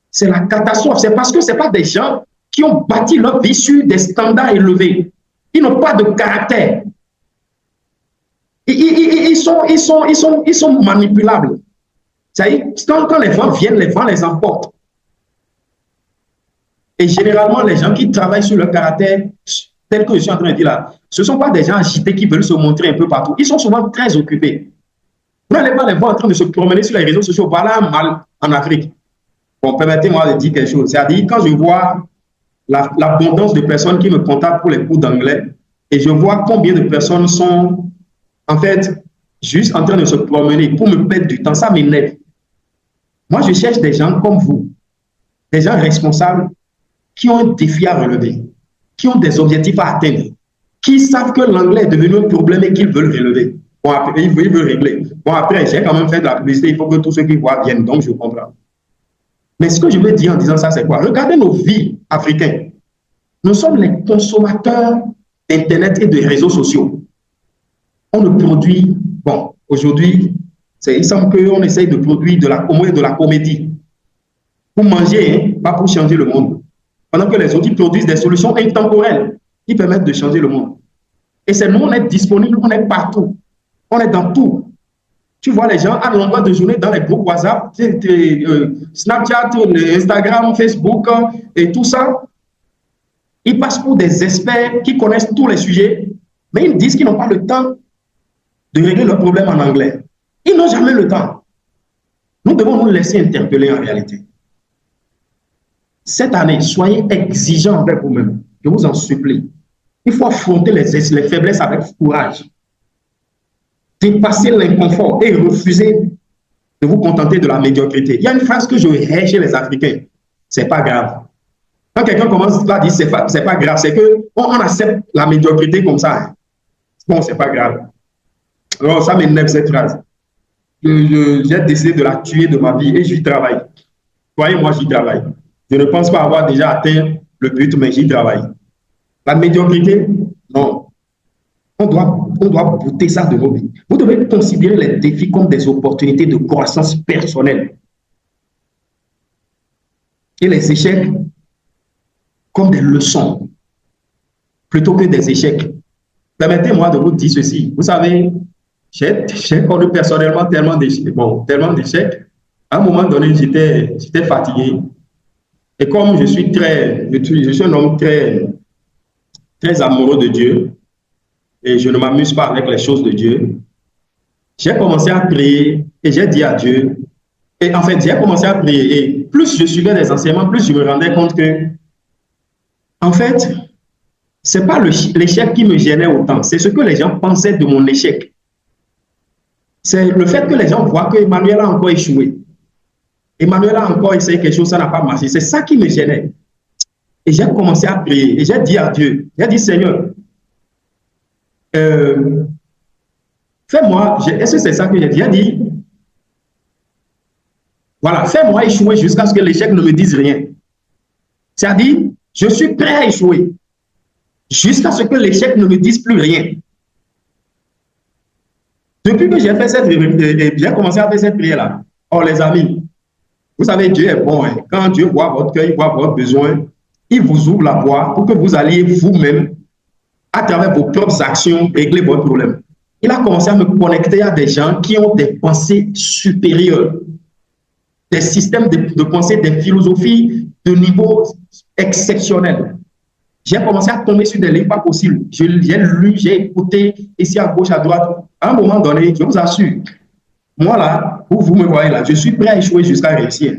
c'est la catastrophe. C'est parce que ce n'est pas des gens qui ont bâti leur vie sur des standards élevés. Ils n'ont pas de caractère. Ils sont manipulables. Quand les vents viennent, les vents les emportent. Et généralement, les gens qui travaillent sur le caractère, tel que je suis en train de dire là, ce ne sont pas des gens agités qui veulent se montrer un peu partout. Ils sont souvent très occupés. Vous n'allez pas les voir en train de se promener sur les réseaux sociaux. Voilà un mal en Afrique. Bon, permettez-moi de dire quelque chose. C'est-à-dire, quand je vois l'abondance de personnes qui me contactent pour les cours d'anglais, et je vois combien de personnes sont, en fait, juste en train de se promener pour me perdre du temps, ça m'énerve. Moi, je cherche des gens comme vous, des gens responsables qui ont un défi à relever, qui ont des objectifs à atteindre, qui savent que l'anglais est devenu un problème et qu'ils veulent relever. Bon, après, ils veulent régler. Bon, après, j'ai quand même fait de la publicité, il faut que tous ceux qui voient viennent, donc je comprends. Mais ce que je veux dire en disant ça, c'est quoi? Regardez nos vies africaines. Nous sommes les consommateurs d'Internet et de réseaux sociaux. On ne produit, bon, aujourd'hui, il semble qu'on essaye de produire au moins de la comédie. Pour manger, hein, pas pour changer le monde. Pendant que les autres produisent des solutions intemporelles qui permettent de changer le monde. Et c'est nous, on est disponible, on est partout. On est dans tout. Tu vois les gens à longueur de journée dans les groupes WhatsApp, Snapchat, Instagram, Facebook et tout ça. Ils passent pour des experts qui connaissent tous les sujets, mais ils disent qu'ils n'ont pas le temps de régler leurs problèmes en anglais. Ils n'ont jamais le temps. Nous devons nous laisser interpeller en réalité. Cette année, soyez exigeants avec vous-même. Je vous en supplie. Il faut affronter les faiblesses avec courage. Dépasser l'inconfort et refuser de vous contenter de la médiocrité. Il y a une phrase que je hais chez les Africains. C'est pas grave. Quand quelqu'un commence à dire c'est pas grave, c'est qu'on accepte la médiocrité comme ça. Bon, c'est pas grave. Alors, ça m'énerve cette phrase. J'ai décidé de la tuer de ma vie et j'y travaille. Croyez-moi, j'y travaille. Je ne pense pas avoir déjà atteint le but, mais j'y travaille. La médiocrité, non. On doit bouter ça de nos vies. Vous devez considérer les défis comme des opportunités de croissance personnelle. Et les échecs comme des leçons, plutôt que des échecs. Permettez-moi de vous dire ceci. Vous savez, j'ai connu personnellement tellement d'échecs. À un moment donné, j'étais fatigué. Et comme je suis un homme très amoureux de Dieu, et je ne m'amuse pas avec les choses de Dieu, j'ai commencé à prier et j'ai dit à Dieu, et en fait, j'ai commencé à prier, et plus je suivais les enseignements, plus je me rendais compte que, en fait, ce n'est pas l'échec qui me gênait autant, c'est ce que les gens pensaient de mon échec. C'est le fait que les gens voient que Emmanuel a encore échoué. Emmanuel a encore essayé quelque chose, ça n'a pas marché. C'est ça qui me gênait. Et j'ai commencé à prier, et j'ai dit à Dieu, j'ai dit, Seigneur, fais-moi, est-ce que c'est ça que j'ai dit? J'ai dit, voilà, fais-moi échouer jusqu'à ce que l'échec ne me dise rien. C'est-à-dire, je suis prêt à échouer jusqu'à ce que l'échec ne me dise plus rien. Depuis que j'ai commencé à faire cette prière-là, oh les amis, vous savez, Dieu est bon. Hein. Quand Dieu voit votre cœur, il voit votre besoin, il vous ouvre la voie pour que vous alliez vous-même, à travers vos propres actions, régler votre problème. Il a commencé à me connecter à des gens qui ont des pensées supérieures, des systèmes de pensée, des philosophies de niveau exceptionnel. J'ai commencé à tomber sur des livres pas possibles. J'ai lu, j'ai écouté, ici à gauche, à droite. À un moment donné, je vous assure, moi là, vous me voyez là, je suis prêt à échouer jusqu'à réussir.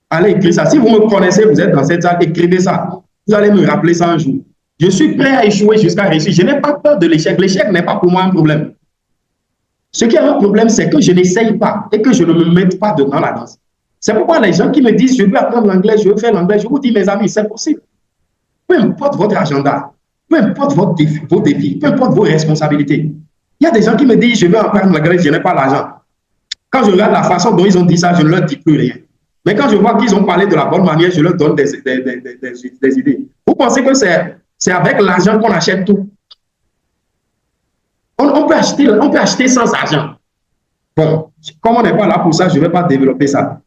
Allez écrire ça. Si vous me connaissez, vous êtes dans cette salle, écrivez ça. Vous allez me rappeler ça un jour. Je suis prêt à échouer jusqu'à réussir. Je n'ai pas peur de l'échec. L'échec n'est pas pour moi un problème. Ce qui est un problème, c'est que je n'essaye pas et que je ne me mette pas dedans la danse. C'est pourquoi les gens qui me disent, je veux apprendre l'anglais, je veux faire l'anglais, je vous dis, mes amis, c'est possible. Peu importe votre agenda, peu importe vos défis, peu importe vos responsabilités. Il y a des gens qui me disent, je veux apprendre l'anglais, je n'ai pas l'argent. Quand je regarde la façon dont ils ont dit ça, je ne leur dis plus rien. Mais quand je vois qu'ils ont parlé de la bonne manière, je leur donne des idées. Vous pensez que c'est avec l'argent qu'on achète tout? On peut acheter sans argent. Bon, comme on n'est pas là pour ça, je ne vais pas développer ça.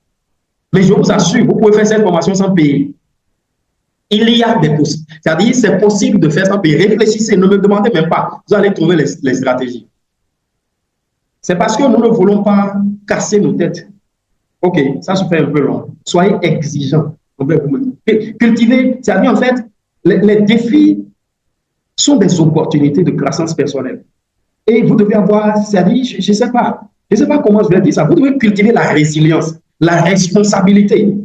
Mais je vous assure, vous pouvez faire cette formation sans payer. Il y a des possibilités. C'est-à-dire, c'est possible de faire sans payer. Réfléchissez, ne me demandez même pas. Vous allez trouver les stratégies. C'est parce que nous ne voulons pas casser nos têtes. OK, ça se fait un peu long. Soyez exigeants. Cultivez, c'est-à-dire en fait, les défis sont des opportunités de croissance personnelle. Et vous devez avoir, c'est-à-dire, je ne sais pas comment je vais dire ça, vous devez cultiver la résilience, la responsabilité.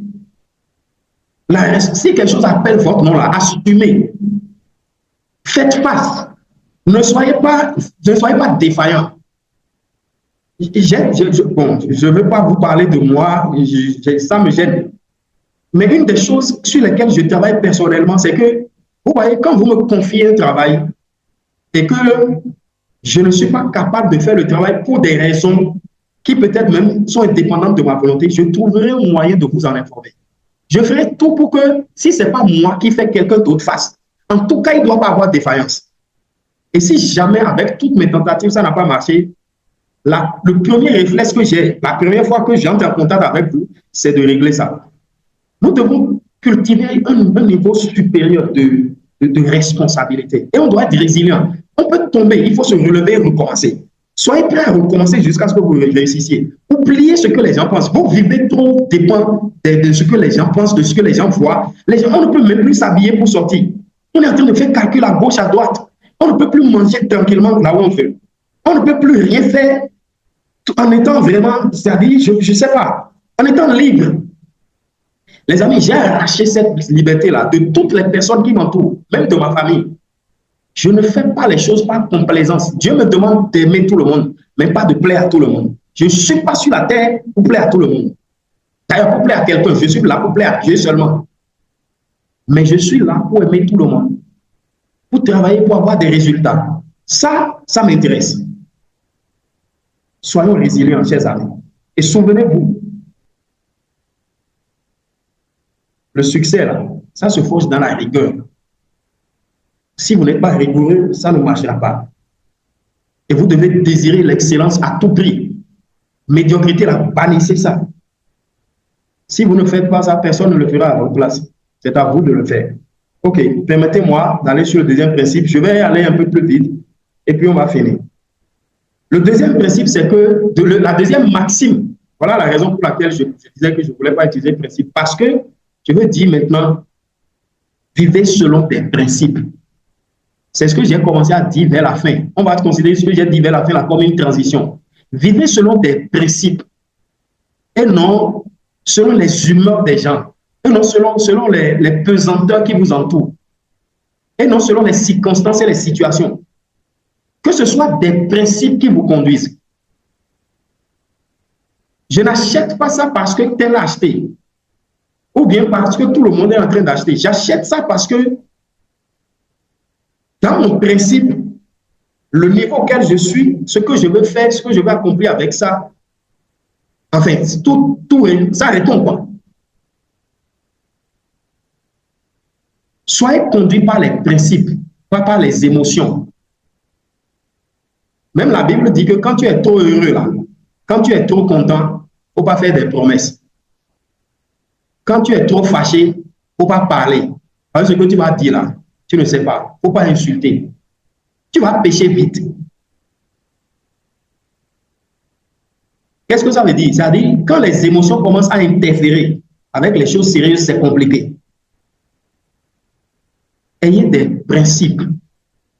Si quelque chose appelle votre nom, là, assumez. Faites face. Ne soyez pas défaillants. Bon, je ne veux pas vous parler de moi, ça me gêne. Mais une des choses sur lesquelles je travaille personnellement, c'est que, vous voyez, quand vous me confiez un travail et que je ne suis pas capable de faire le travail pour des raisons qui peut-être même sont indépendantes de ma volonté, je trouverai un moyen de vous en informer. Je ferai tout pour que, si ce n'est pas moi qui fais, quelqu'un d'autre fasse. En tout cas, il ne doit pas avoir de défaillance. Et si jamais, avec toutes mes tentatives, ça n'a pas marché, le premier réflexe que j'ai, la première fois que j'entre en contact avec vous, c'est de régler ça. Nous devons cultiver un niveau supérieur de responsabilité. Et on doit être résilient. On peut tomber, il faut se relever et recommencer. Soyez prêts à recommencer jusqu'à ce que vous réussissiez. Oubliez ce que les gens pensent. Vous vivez trop dépend de ce que les gens pensent, de ce que les gens voient. On ne peut même plus s'habiller pour sortir. On est en train de faire calcul à gauche, à droite. On ne peut plus manger tranquillement là où on fait. On ne peut plus rien faire en étant vraiment, c'est-à-dire, je ne sais pas, en étant libre. Les amis, j'ai arraché cette liberté-là de toutes les personnes qui m'entourent, même de ma famille. Je ne fais pas les choses par complaisance. Dieu me demande d'aimer tout le monde, mais pas de plaire à tout le monde. Je ne suis pas sur la terre pour plaire à tout le monde. D'ailleurs, pour plaire à quelqu'un, je suis là pour plaire à Dieu seulement. Mais je suis là pour aimer tout le monde, pour travailler, pour avoir des résultats. Ça m'intéresse. Soyons résilients, chers amis. Et souvenez-vous, le succès, là, ça se forge dans la rigueur. Si vous n'êtes pas rigoureux, ça ne marchera pas. Et vous devez désirer l'excellence à tout prix. Médiocrité, là, bannissez ça. Si vous ne faites pas ça, personne ne le fera à votre place. C'est à vous de le faire. OK, permettez-moi d'aller sur le deuxième principe. Je vais aller un peu plus vite et puis on va finir. Le deuxième principe, c'est que la deuxième maxime, voilà la raison pour laquelle je disais que je ne voulais pas utiliser le principe. Parce que je veux dire maintenant, vivez selon des principes. C'est ce que j'ai commencé à dire vers la fin. On va considérer ce que j'ai dit vers la fin là, comme une transition. Vivez selon des principes et non selon les humeurs des gens, et non selon les pesanteurs qui vous entourent, et non selon les circonstances et les situations. Que ce soit des principes qui vous conduisent. Je n'achète pas ça parce que tel a acheté, ou bien parce que tout le monde est en train d'acheter. J'achète ça parce que dans mon principe, le niveau auquel je suis, ce que je veux faire, ce que je veux accomplir avec ça, enfin, ça répond quoi. Soyez conduits par les principes, pas par les émotions. Même la Bible dit que quand tu es trop heureux, là, quand tu es trop content, il ne faut pas faire des promesses. Quand tu es trop fâché, il ne faut pas parler. Alors, ce que tu vas dire là, tu ne sais pas. Il ne faut pas insulter. Tu vas pécher vite. Qu'est-ce que ça veut dire? Ça veut dire quand les émotions commencent à interférer avec les choses sérieuses, c'est compliqué. Ayez des principes.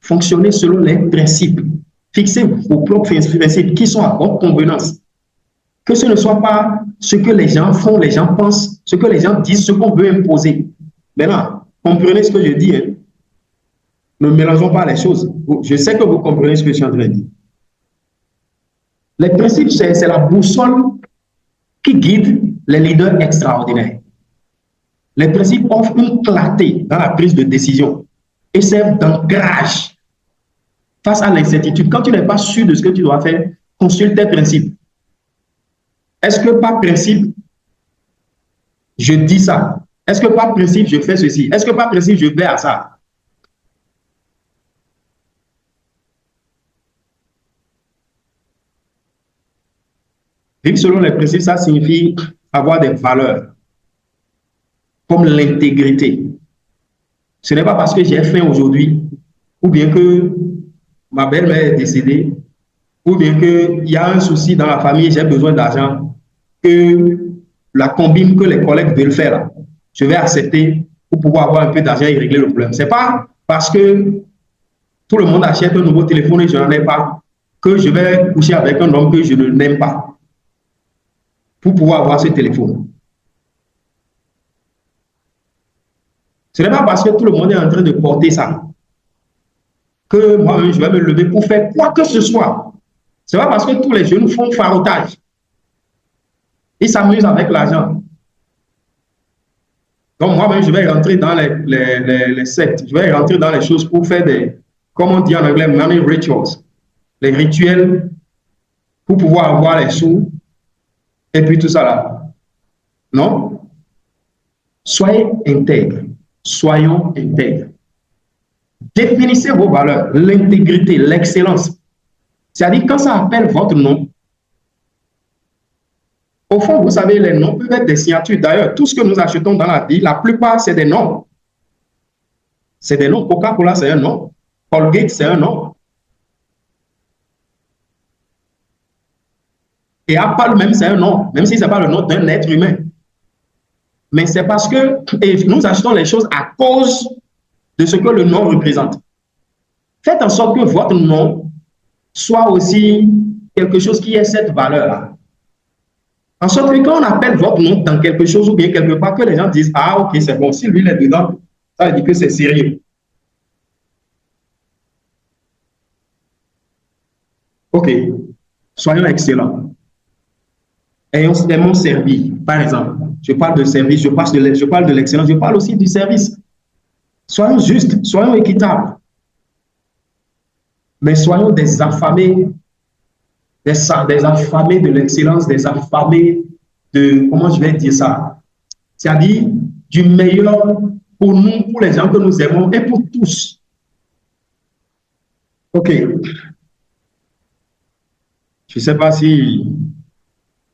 Fonctionnez selon les principes. Fixez vos propres principes qui sont à votre convenance. Que ce ne soit pas ce que les gens font, les gens pensent, ce que les gens disent, ce qu'on veut imposer. Maintenant, comprenez ce que je dis. Hein? Ne mélangeons pas les choses. Je sais que vous comprenez ce que je suis en train de dire. Les principes, c'est la boussole qui guide les leaders extraordinaires. Les principes offrent une clarté dans la prise de décision et servent d'ancrage face à l'incertitude. Quand tu n'es pas sûr de ce que tu dois faire, consulte tes principes. Est-ce que par principe, je dis ça? Est-ce que par principe, je fais ceci? Est-ce que par principe, je vais à ça? Vivre selon les principes, ça signifie avoir des valeurs, comme l'intégrité. Ce n'est pas parce que j'ai faim aujourd'hui, ou bien que ma belle-mère est décédée, ou bien qu'il y a un souci dans la famille, j'ai besoin d'argent, que la combine que les collègues veulent faire, là, je vais accepter pour pouvoir avoir un peu d'argent et régler le problème. Ce n'est pas parce que tout le monde achète un nouveau téléphone et je n'en ai pas que je vais coucher avec un homme que je n'aime pas pour pouvoir avoir ce téléphone. Ce n'est pas parce que tout le monde est en train de porter ça que moi-même, je vais me lever pour faire quoi que ce soit. Ce n'est pas parce que tous les jeunes font farotage. Ils s'amusent avec l'argent. Donc moi-même, je vais rentrer dans les sectes. Je vais rentrer dans les choses pour faire des, comme on dit en anglais, money rituals. Les rituels pour pouvoir avoir les sous et puis tout ça là. Non? Soyez intègres. Soyons intègres. Définissez vos valeurs, l'intégrité, l'excellence. C'est-à-dire, quand ça appelle votre nom, au fond, vous savez, les noms peuvent être des signatures. D'ailleurs, tout ce que nous achetons dans la vie, la plupart, c'est des noms. C'est des noms. Coca-Cola, c'est un nom. Colgate, c'est un nom. Et Apple, même, c'est un nom, même si ce n'est pas le nom d'un être humain. Mais c'est parce que nous achetons les choses à cause de ce que le nom représente. Faites en sorte que votre nom soit aussi quelque chose qui ait cette valeur-là. En sorte que quand on appelle votre nom dans quelque chose ou bien quelque part, que les gens disent « Ah, ok, c'est bon, si lui il est dedans, ça veut dire que c'est sérieux. » Ok, soyons excellents. Aimons servir, par exemple. Je parle de service, je parle de l'excellence, je parle aussi du service. Soyons justes, soyons équitables. Mais soyons des affamés, des affamés de l'excellence, des affamés de, comment je vais dire ça? C'est-à-dire du meilleur pour nous, pour les gens que nous aimons et pour tous. Ok. Je ne sais pas si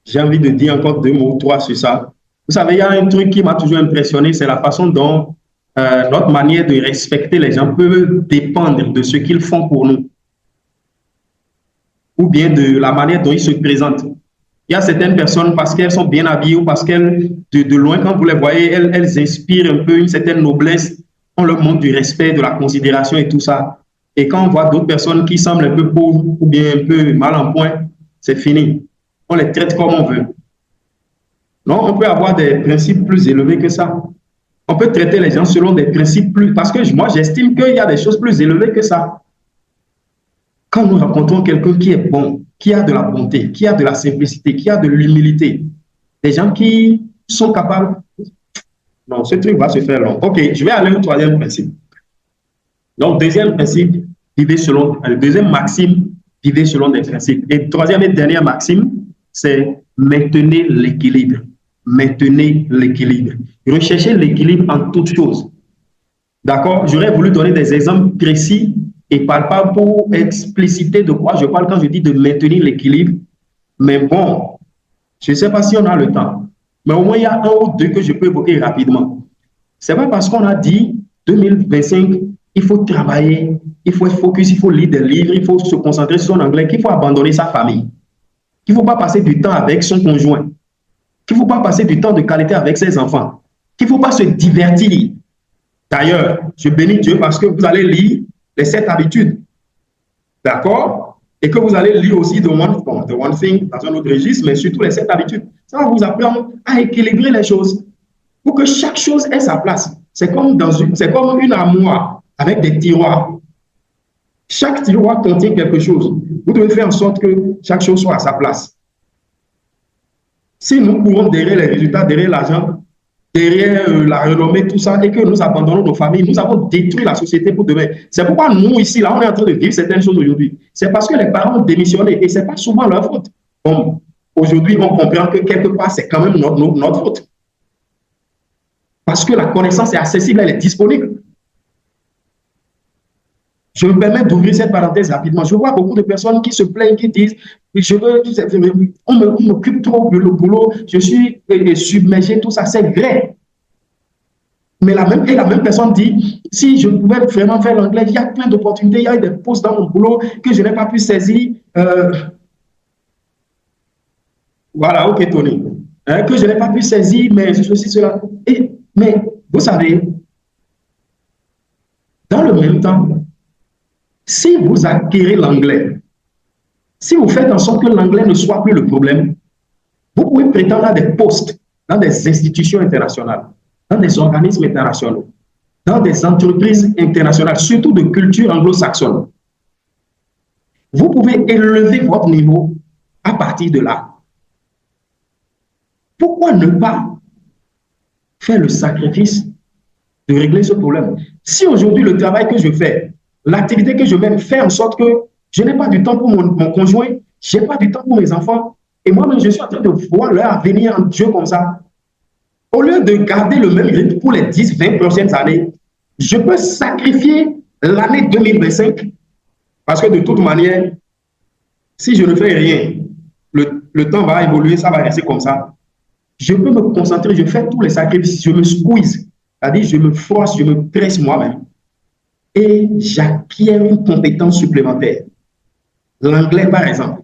j'ai envie de dire encore 2 mots ou 3 sur ça. Vous savez, il y a un truc qui m'a toujours impressionné, c'est la façon dont notre manière de respecter les gens peut dépendre de ce qu'ils font pour nous. Ou bien de la manière dont ils se présentent. Il y a certaines personnes, parce qu'elles sont bien habillées ou parce qu'elles, de loin, quand vous les voyez, elles inspirent un peu une certaine noblesse. On leur montre du respect, de la considération et tout ça. Et quand on voit d'autres personnes qui semblent un peu pauvres ou bien un peu mal en point, c'est fini. On les traite comme on veut. Non, on peut avoir des principes plus élevés que ça. On peut traiter les gens selon des principes plus... Parce que moi, j'estime qu'il y a des choses plus élevées que ça. Quand nous rencontrons quelqu'un qui est bon, qui a de la bonté, qui a de la simplicité, qui a de l'humilité, des gens qui sont capables... Non, ce truc va se faire long. Ok, je vais aller au 3e principe. Donc, 2e principe, vivez selon... Deuxième maxime, vivez selon des principes. Et 3e et dernière maxime, c'est maintenez l'équilibre. Maintenez l'équilibre. Recherchez l'équilibre en toutes choses. D'accord? J'aurais voulu donner des exemples précis et palpables pour expliciter de quoi je parle quand je dis de maintenir l'équilibre. Mais bon, je ne sais pas si on a le temps. Mais au moins, il y a un ou deux que je peux évoquer rapidement. Ce n'est pas parce qu'on a dit 2025, il faut travailler, il faut être focus, il faut lire des livres, il faut se concentrer sur son anglais, qu'il faut abandonner sa famille. Qu'il ne faut pas passer du temps avec son conjoint. Qu'il ne faut pas passer du temps de qualité avec ses enfants. Qu'il ne faut pas se divertir. D'ailleurs, je bénis Dieu parce que vous allez lire les 7 habitudes. D'accord? Et que vous allez lire aussi The One Thing dans un autre registre, mais surtout les 7 habitudes. Ça va vous apprendre à équilibrer les choses pour que chaque chose ait sa place. C'est comme une armoire avec des tiroirs. Chaque tiroir contient quelque chose. Vous devez faire en sorte que chaque chose soit à sa place. Si nous courons derrière les résultats, derrière l'argent, derrière la renommée, tout ça, et que nous abandonnons nos familles, nous avons détruit la société pour demain. C'est pourquoi nous, ici, là, on est en train de vivre certaines choses aujourd'hui. C'est parce que les parents ont démissionné et ce n'est pas souvent leur faute. Bon, aujourd'hui, on comprend que quelque part, c'est quand même notre faute. Parce que la connaissance est accessible, elle est disponible. Je me permets d'ouvrir cette parenthèse rapidement. Je vois beaucoup de personnes qui se plaignent, qui disent on m'occupe trop de le boulot, je suis submergé, tout ça, c'est vrai. Mais la même personne dit, si je pouvais vraiment faire l'anglais, il y a plein d'opportunités, il y a des postes dans mon boulot que je n'ai pas pu saisir, Euh, voilà, ok, Tony. Que je n'ai pas pu saisir, mais ceci, cela. Mais vous savez, dans le même temps, si vous acquérez l'anglais, si vous faites en sorte que l'anglais ne soit plus le problème, vous pouvez prétendre à des postes dans des institutions internationales, dans des organismes internationaux, dans des entreprises internationales, surtout de culture anglo-saxonne. Vous pouvez élever votre niveau à partir de là. Pourquoi ne pas faire le sacrifice de régler ce problème? Si aujourd'hui le travail que je fais, l'activité que je mène fait en sorte que je n'ai pas du temps pour mon conjoint, je n'ai pas du temps pour mes enfants, et moi-même je suis en train de voir leur avenir en Dieu comme ça, au lieu de garder le même rythme pour les 10-20 prochaines années, je peux sacrifier l'année 2025 parce que de toute manière, si je ne fais rien, le temps va évoluer, ça va rester comme ça. Je peux me concentrer, je fais tous les sacrifices, je me squeeze, c'est-à-dire je me force, je me presse moi-même et j'acquiers une compétence supplémentaire. L'anglais, par exemple,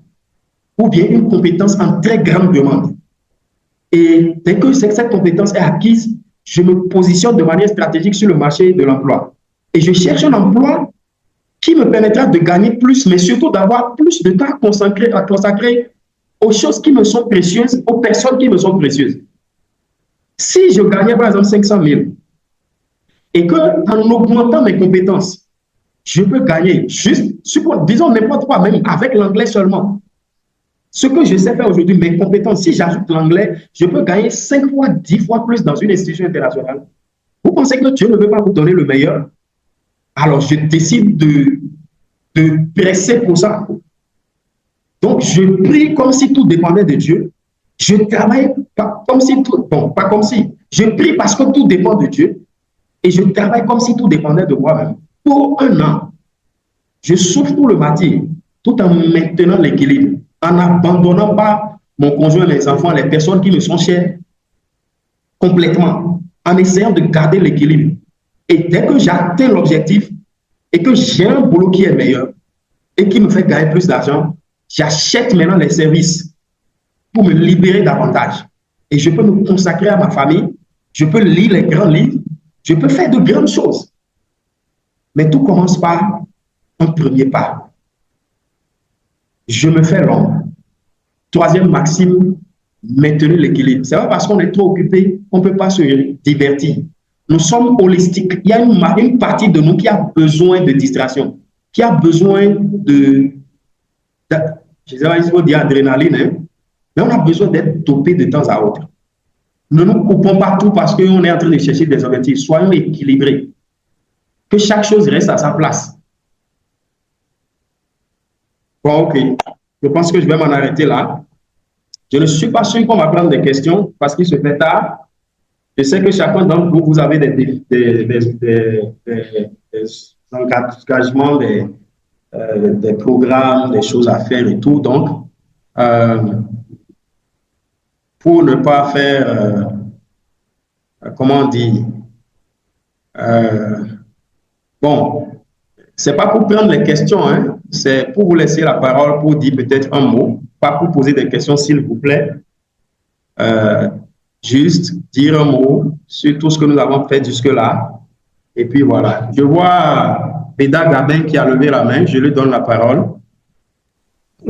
ou bien une compétence en très grande demande. Et dès que cette compétence est acquise, je me positionne de manière stratégique sur le marché de l'emploi. Et je cherche un emploi qui me permettra de gagner plus, mais surtout d'avoir plus de temps à consacrer aux choses qui me sont précieuses, aux personnes qui me sont précieuses. Si je gagnais par exemple 500 000 et qu'en augmentant mes compétences, je peux gagner juste, disons n'importe quoi, même avec l'anglais seulement. Ce que je sais faire aujourd'hui, mes compétences, si j'ajoute l'anglais, je peux gagner 5 fois, 10 fois plus dans une institution internationale. Vous pensez que Dieu ne veut pas vous donner le meilleur? Alors, je décide de presser pour ça. Donc, je prie comme si tout dépendait de Dieu. Je travaille comme si tout, bon, pas comme si. Je prie parce que tout dépend de Dieu. Et je travaille comme si tout dépendait de moi-même. Pour 1 an, je souffre pour le bâtir, tout en maintenant l'équilibre, en n'abandonnant pas mon conjoint, mes enfants, les personnes qui me sont chères, complètement, en essayant de garder l'équilibre. Et dès que j'atteins l'objectif et que j'ai un boulot qui est meilleur et qui me fait gagner plus d'argent, j'achète maintenant les services pour me libérer davantage. Et je peux me consacrer à ma famille, je peux lire les grands livres, je peux faire de grandes choses. Mais tout commence par un premier pas. Je me fais l'homme. 3e maxime, maintenir l'équilibre. C'est pas parce qu'on est trop occupé qu'on ne peut pas se divertir. Nous sommes holistiques. Il y a une partie de nous qui a besoin de distraction, qui a besoin je ne sais pas si il faut dire adrénaline, hein, mais on a besoin d'être dopé de temps à autre. Ne nous coupons pas tout parce qu'on est en train de chercher des objectifs. Soyons équilibrés. Que chaque chose reste à sa place. Bon, ok. Je pense que je vais m'en arrêter là. Je ne suis pas sûr qu'on va prendre des questions parce qu'il se fait tard. Je sais que chacun d'entre vous, vous avez des engagements, des programmes, des choses à faire et tout. Donc, pour ne pas faire, comment on dit, bon, c'est pas pour prendre les questions, hein, c'est pour vous laisser la parole pour dire peut-être un mot, pas pour poser des questions, s'il vous plaît. Juste dire un mot sur tout ce que nous avons fait jusque-là. Et puis voilà. Je vois Béda Gabin qui a levé la main. Je lui donne la parole.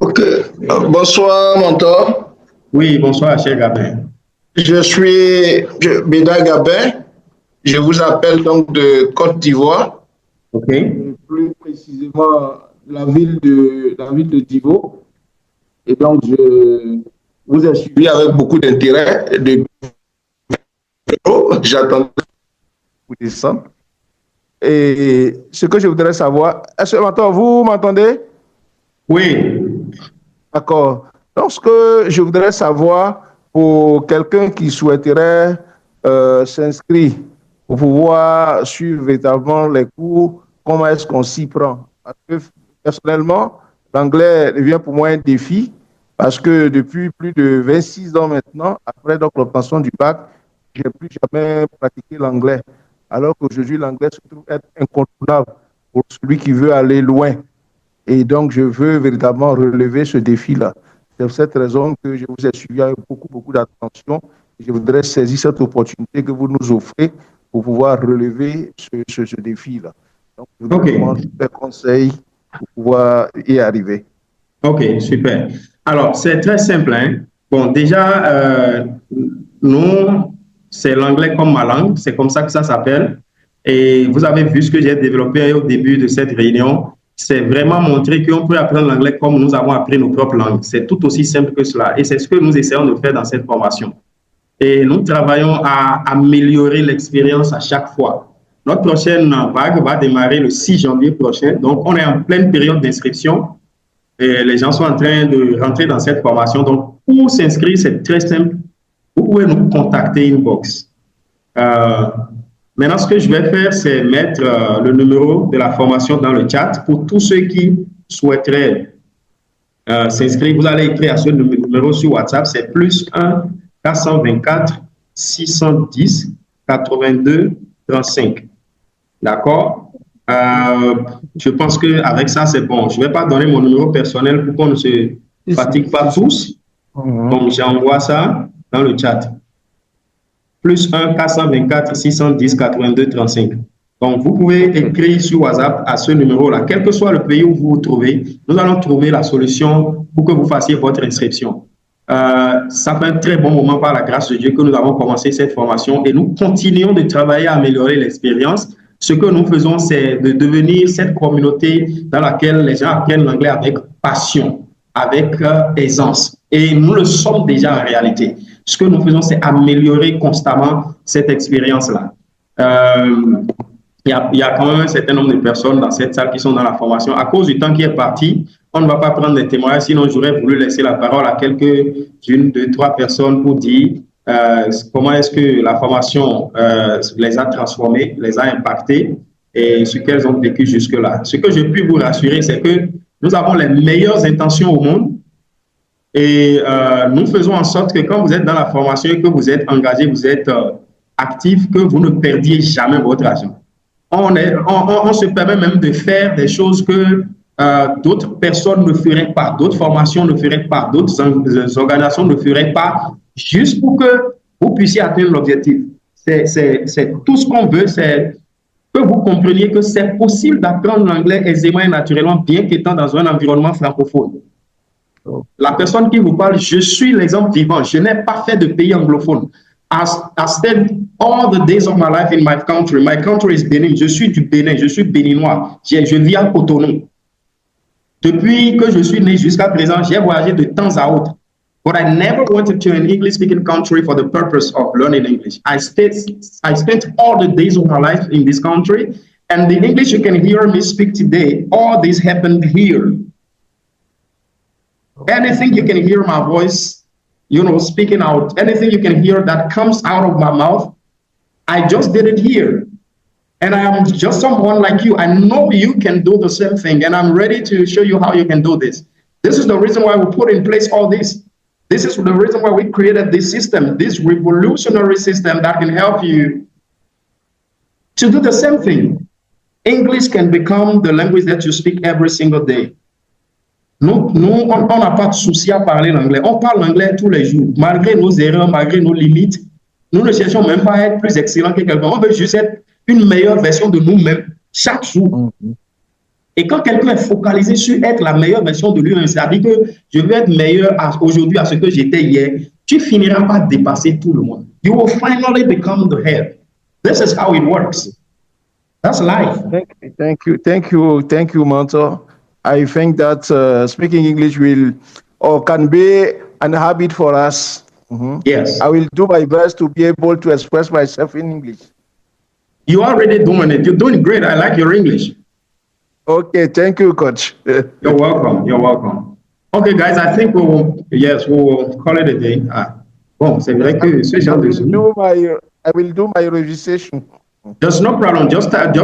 Ok. Bonsoir, mentor. Oui, bonsoir, cher Gabin. Je suis Béda Gabin. Je vous appelle donc de Côte d'Ivoire. Ok. Plus précisément, la ville de Divo. Et donc, je vous ai suivi avec beaucoup d'intérêt. J'attends pour descendre. Et ce que je voudrais savoir, est-ce que vous m'entendez? Oui. D'accord. Donc, ce que je voudrais savoir pour quelqu'un qui souhaiterait s'inscrire pour pouvoir suivre véritablement les cours, comment est-ce qu'on s'y prend? Parce que personnellement, l'anglais devient pour moi un défi parce que depuis plus de 26 ans maintenant, après l'obtention du bac, je n'ai plus jamais pratiqué l'anglais. Alors qu'aujourd'hui, l'anglais se trouve être incontournable pour celui qui veut aller loin. Et donc, je veux véritablement relever ce défi-là. C'est pour cette raison que je vous ai suivi avec beaucoup d'attention. Je voudrais saisir cette opportunité que vous nous offrez pour pouvoir relever ce défi-là. Donc, je vous demande des conseils pour pouvoir y arriver. OK, super. Alors, c'est très simple, hein? Bon, déjà, nous, c'est l'anglais comme ma langue, c'est comme ça que ça s'appelle. Et vous avez vu ce que j'ai développé au début de cette réunion. C'est vraiment montrer qu'on peut apprendre l'anglais comme nous avons appris nos propres langues. C'est tout aussi simple que cela. Et c'est ce que nous essayons de faire dans cette formation. Et nous travaillons à améliorer l'expérience à chaque fois. Notre prochaine vague va démarrer le 6 janvier prochain. Donc, on est en pleine période d'inscription. Et les gens sont en train de rentrer dans cette formation. Donc, pour s'inscrire, c'est très simple. Vous pouvez nous contacter inbox. Maintenant, ce que je vais faire, c'est mettre le numéro de la formation dans le chat pour tous ceux qui souhaiteraient s'inscrire. Vous allez écrire à ce numéro sur WhatsApp, c'est +1 424 610 82 35. D'accord? Je pense qu'avec ça, c'est bon. Je ne vais pas donner mon numéro personnel pour qu'on ne se fatigue pas tous. Donc, j'envoie ça dans le chat. +1 424 610 82 35. Donc, vous pouvez écrire sur WhatsApp à ce numéro-là. Quel que soit le pays où vous vous trouvez, nous allons trouver la solution pour que vous fassiez votre inscription. Ça fait un très bon moment par la grâce de Dieu que nous avons commencé cette formation et nous continuons de travailler à améliorer l'expérience. Ce que nous faisons, c'est de devenir cette communauté dans laquelle les gens apprennent l'anglais avec passion, avec aisance. Et nous le sommes déjà en réalité. Ce que nous faisons, c'est améliorer constamment cette expérience-là. Il y a quand même un certain nombre de personnes dans cette salle qui sont dans la formation. À cause du temps qui est parti, on ne va pas prendre des témoignages, sinon j'aurais voulu laisser la parole à quelques-unes, 2, 3 personnes pour dire comment est-ce que la formation les a transformés, les a impactés et ce qu'elles ont vécu jusque-là. Ce que je puis vous rassurer, c'est que nous avons les meilleures intentions au monde. Et nous faisons en sorte que quand vous êtes dans la formation et que vous êtes engagé, vous êtes actif, que vous ne perdiez jamais votre argent. On se permet même de faire des choses que d'autres personnes ne feraient pas, d'autres formations ne feraient pas, d'autres organisations ne feraient pas, juste pour que vous puissiez atteindre l'objectif. C'est tout ce qu'on veut, c'est que vous compreniez que c'est possible d'apprendre l'anglais aisément et naturellement, bien qu'étant dans un environnement francophone. La personne qui vous parle, je suis l'exemple vivant. Je n'ai pas fait de pays anglophone. I spent all the days of my life in my country. My country is Benin. Je suis du Bénin. Je suis béninois. Je vis à Cotonou. Depuis que je suis né jusqu'à présent, j'ai voyagé de temps à autre. But I never wanted to an English-speaking country for the purpose of learning English. I spent all the days of my life in this country, and the English you can hear me speak today, all this happened here. Anything you can hear my voice, speaking out, anything you can hear that comes out of my mouth, I just did it here. And I am just someone like you. I know you can do the same thing, and I'm ready to show you how you can do this. This is the reason why we put in place all this. This is the reason why we created this system, this revolutionary system that can help you to do the same thing. English can become the language that you speak every single day. Nous, on n'a pas de souci à parler l'anglais. On parle l'anglais tous les jours, malgré nos erreurs, malgré nos limites. Nous ne cherchons même pas à être plus excellents que quelqu'un. On veut juste être une meilleure version de nous-mêmes chaque jour. Et quand quelqu'un est focalisé sur être la meilleure version de lui-même, c'est-à-dire que je veux être meilleur aujourd'hui à ce que j'étais hier, tu finiras par dépasser tout le monde. You will finally become the head. This is how it works. That's life. Thank you, mentor. I think that speaking English can be an habit for us. Yes. I will do my best to be able to express myself in English. You are already doing it. You're doing great. I like your English. Okay, thank you, Coach. You're welcome. You're welcome. Okay, guys, I think we'll call it a day. Bon, c'est vrai que ce genre de choses. I will do my registration. There's no problem. Just type,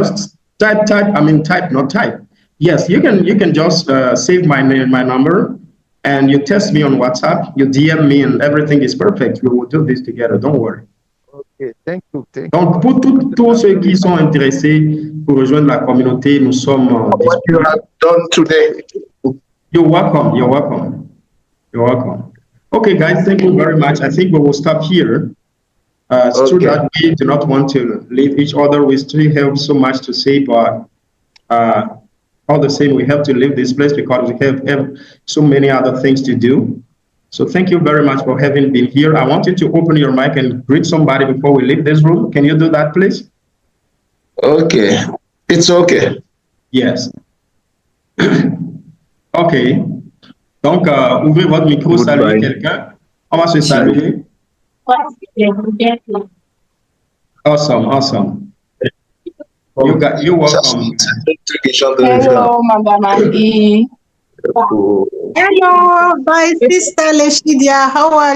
not type. Yes, you can just save my name, my number, and you text me on WhatsApp, you DM me, and everything is perfect. We will do this together. Don't worry. Okay, thank you. Donc, pour tous ceux qui sont intéressés pour rejoindre la communauté, nous sommes What you have done today. You're welcome. You're welcome. You're welcome. Okay, guys, thank you very much. I think we will stop here. It's true that we do not want to leave each other. We still have so much to say, but all the same, we have to leave this place because we have so many other things to do. So thank you very much for having been here. I want you to open your mic and greet somebody before we leave this room. Can you do that, please? Okay, it's okay. Yes. OK. Donc, ouvrez votre micro, saluez quelqu'un. On va se saluer. Awesome, awesome. You're welcome. Hello, Madam Maggie. Hello, my sister Leshidia. How are you?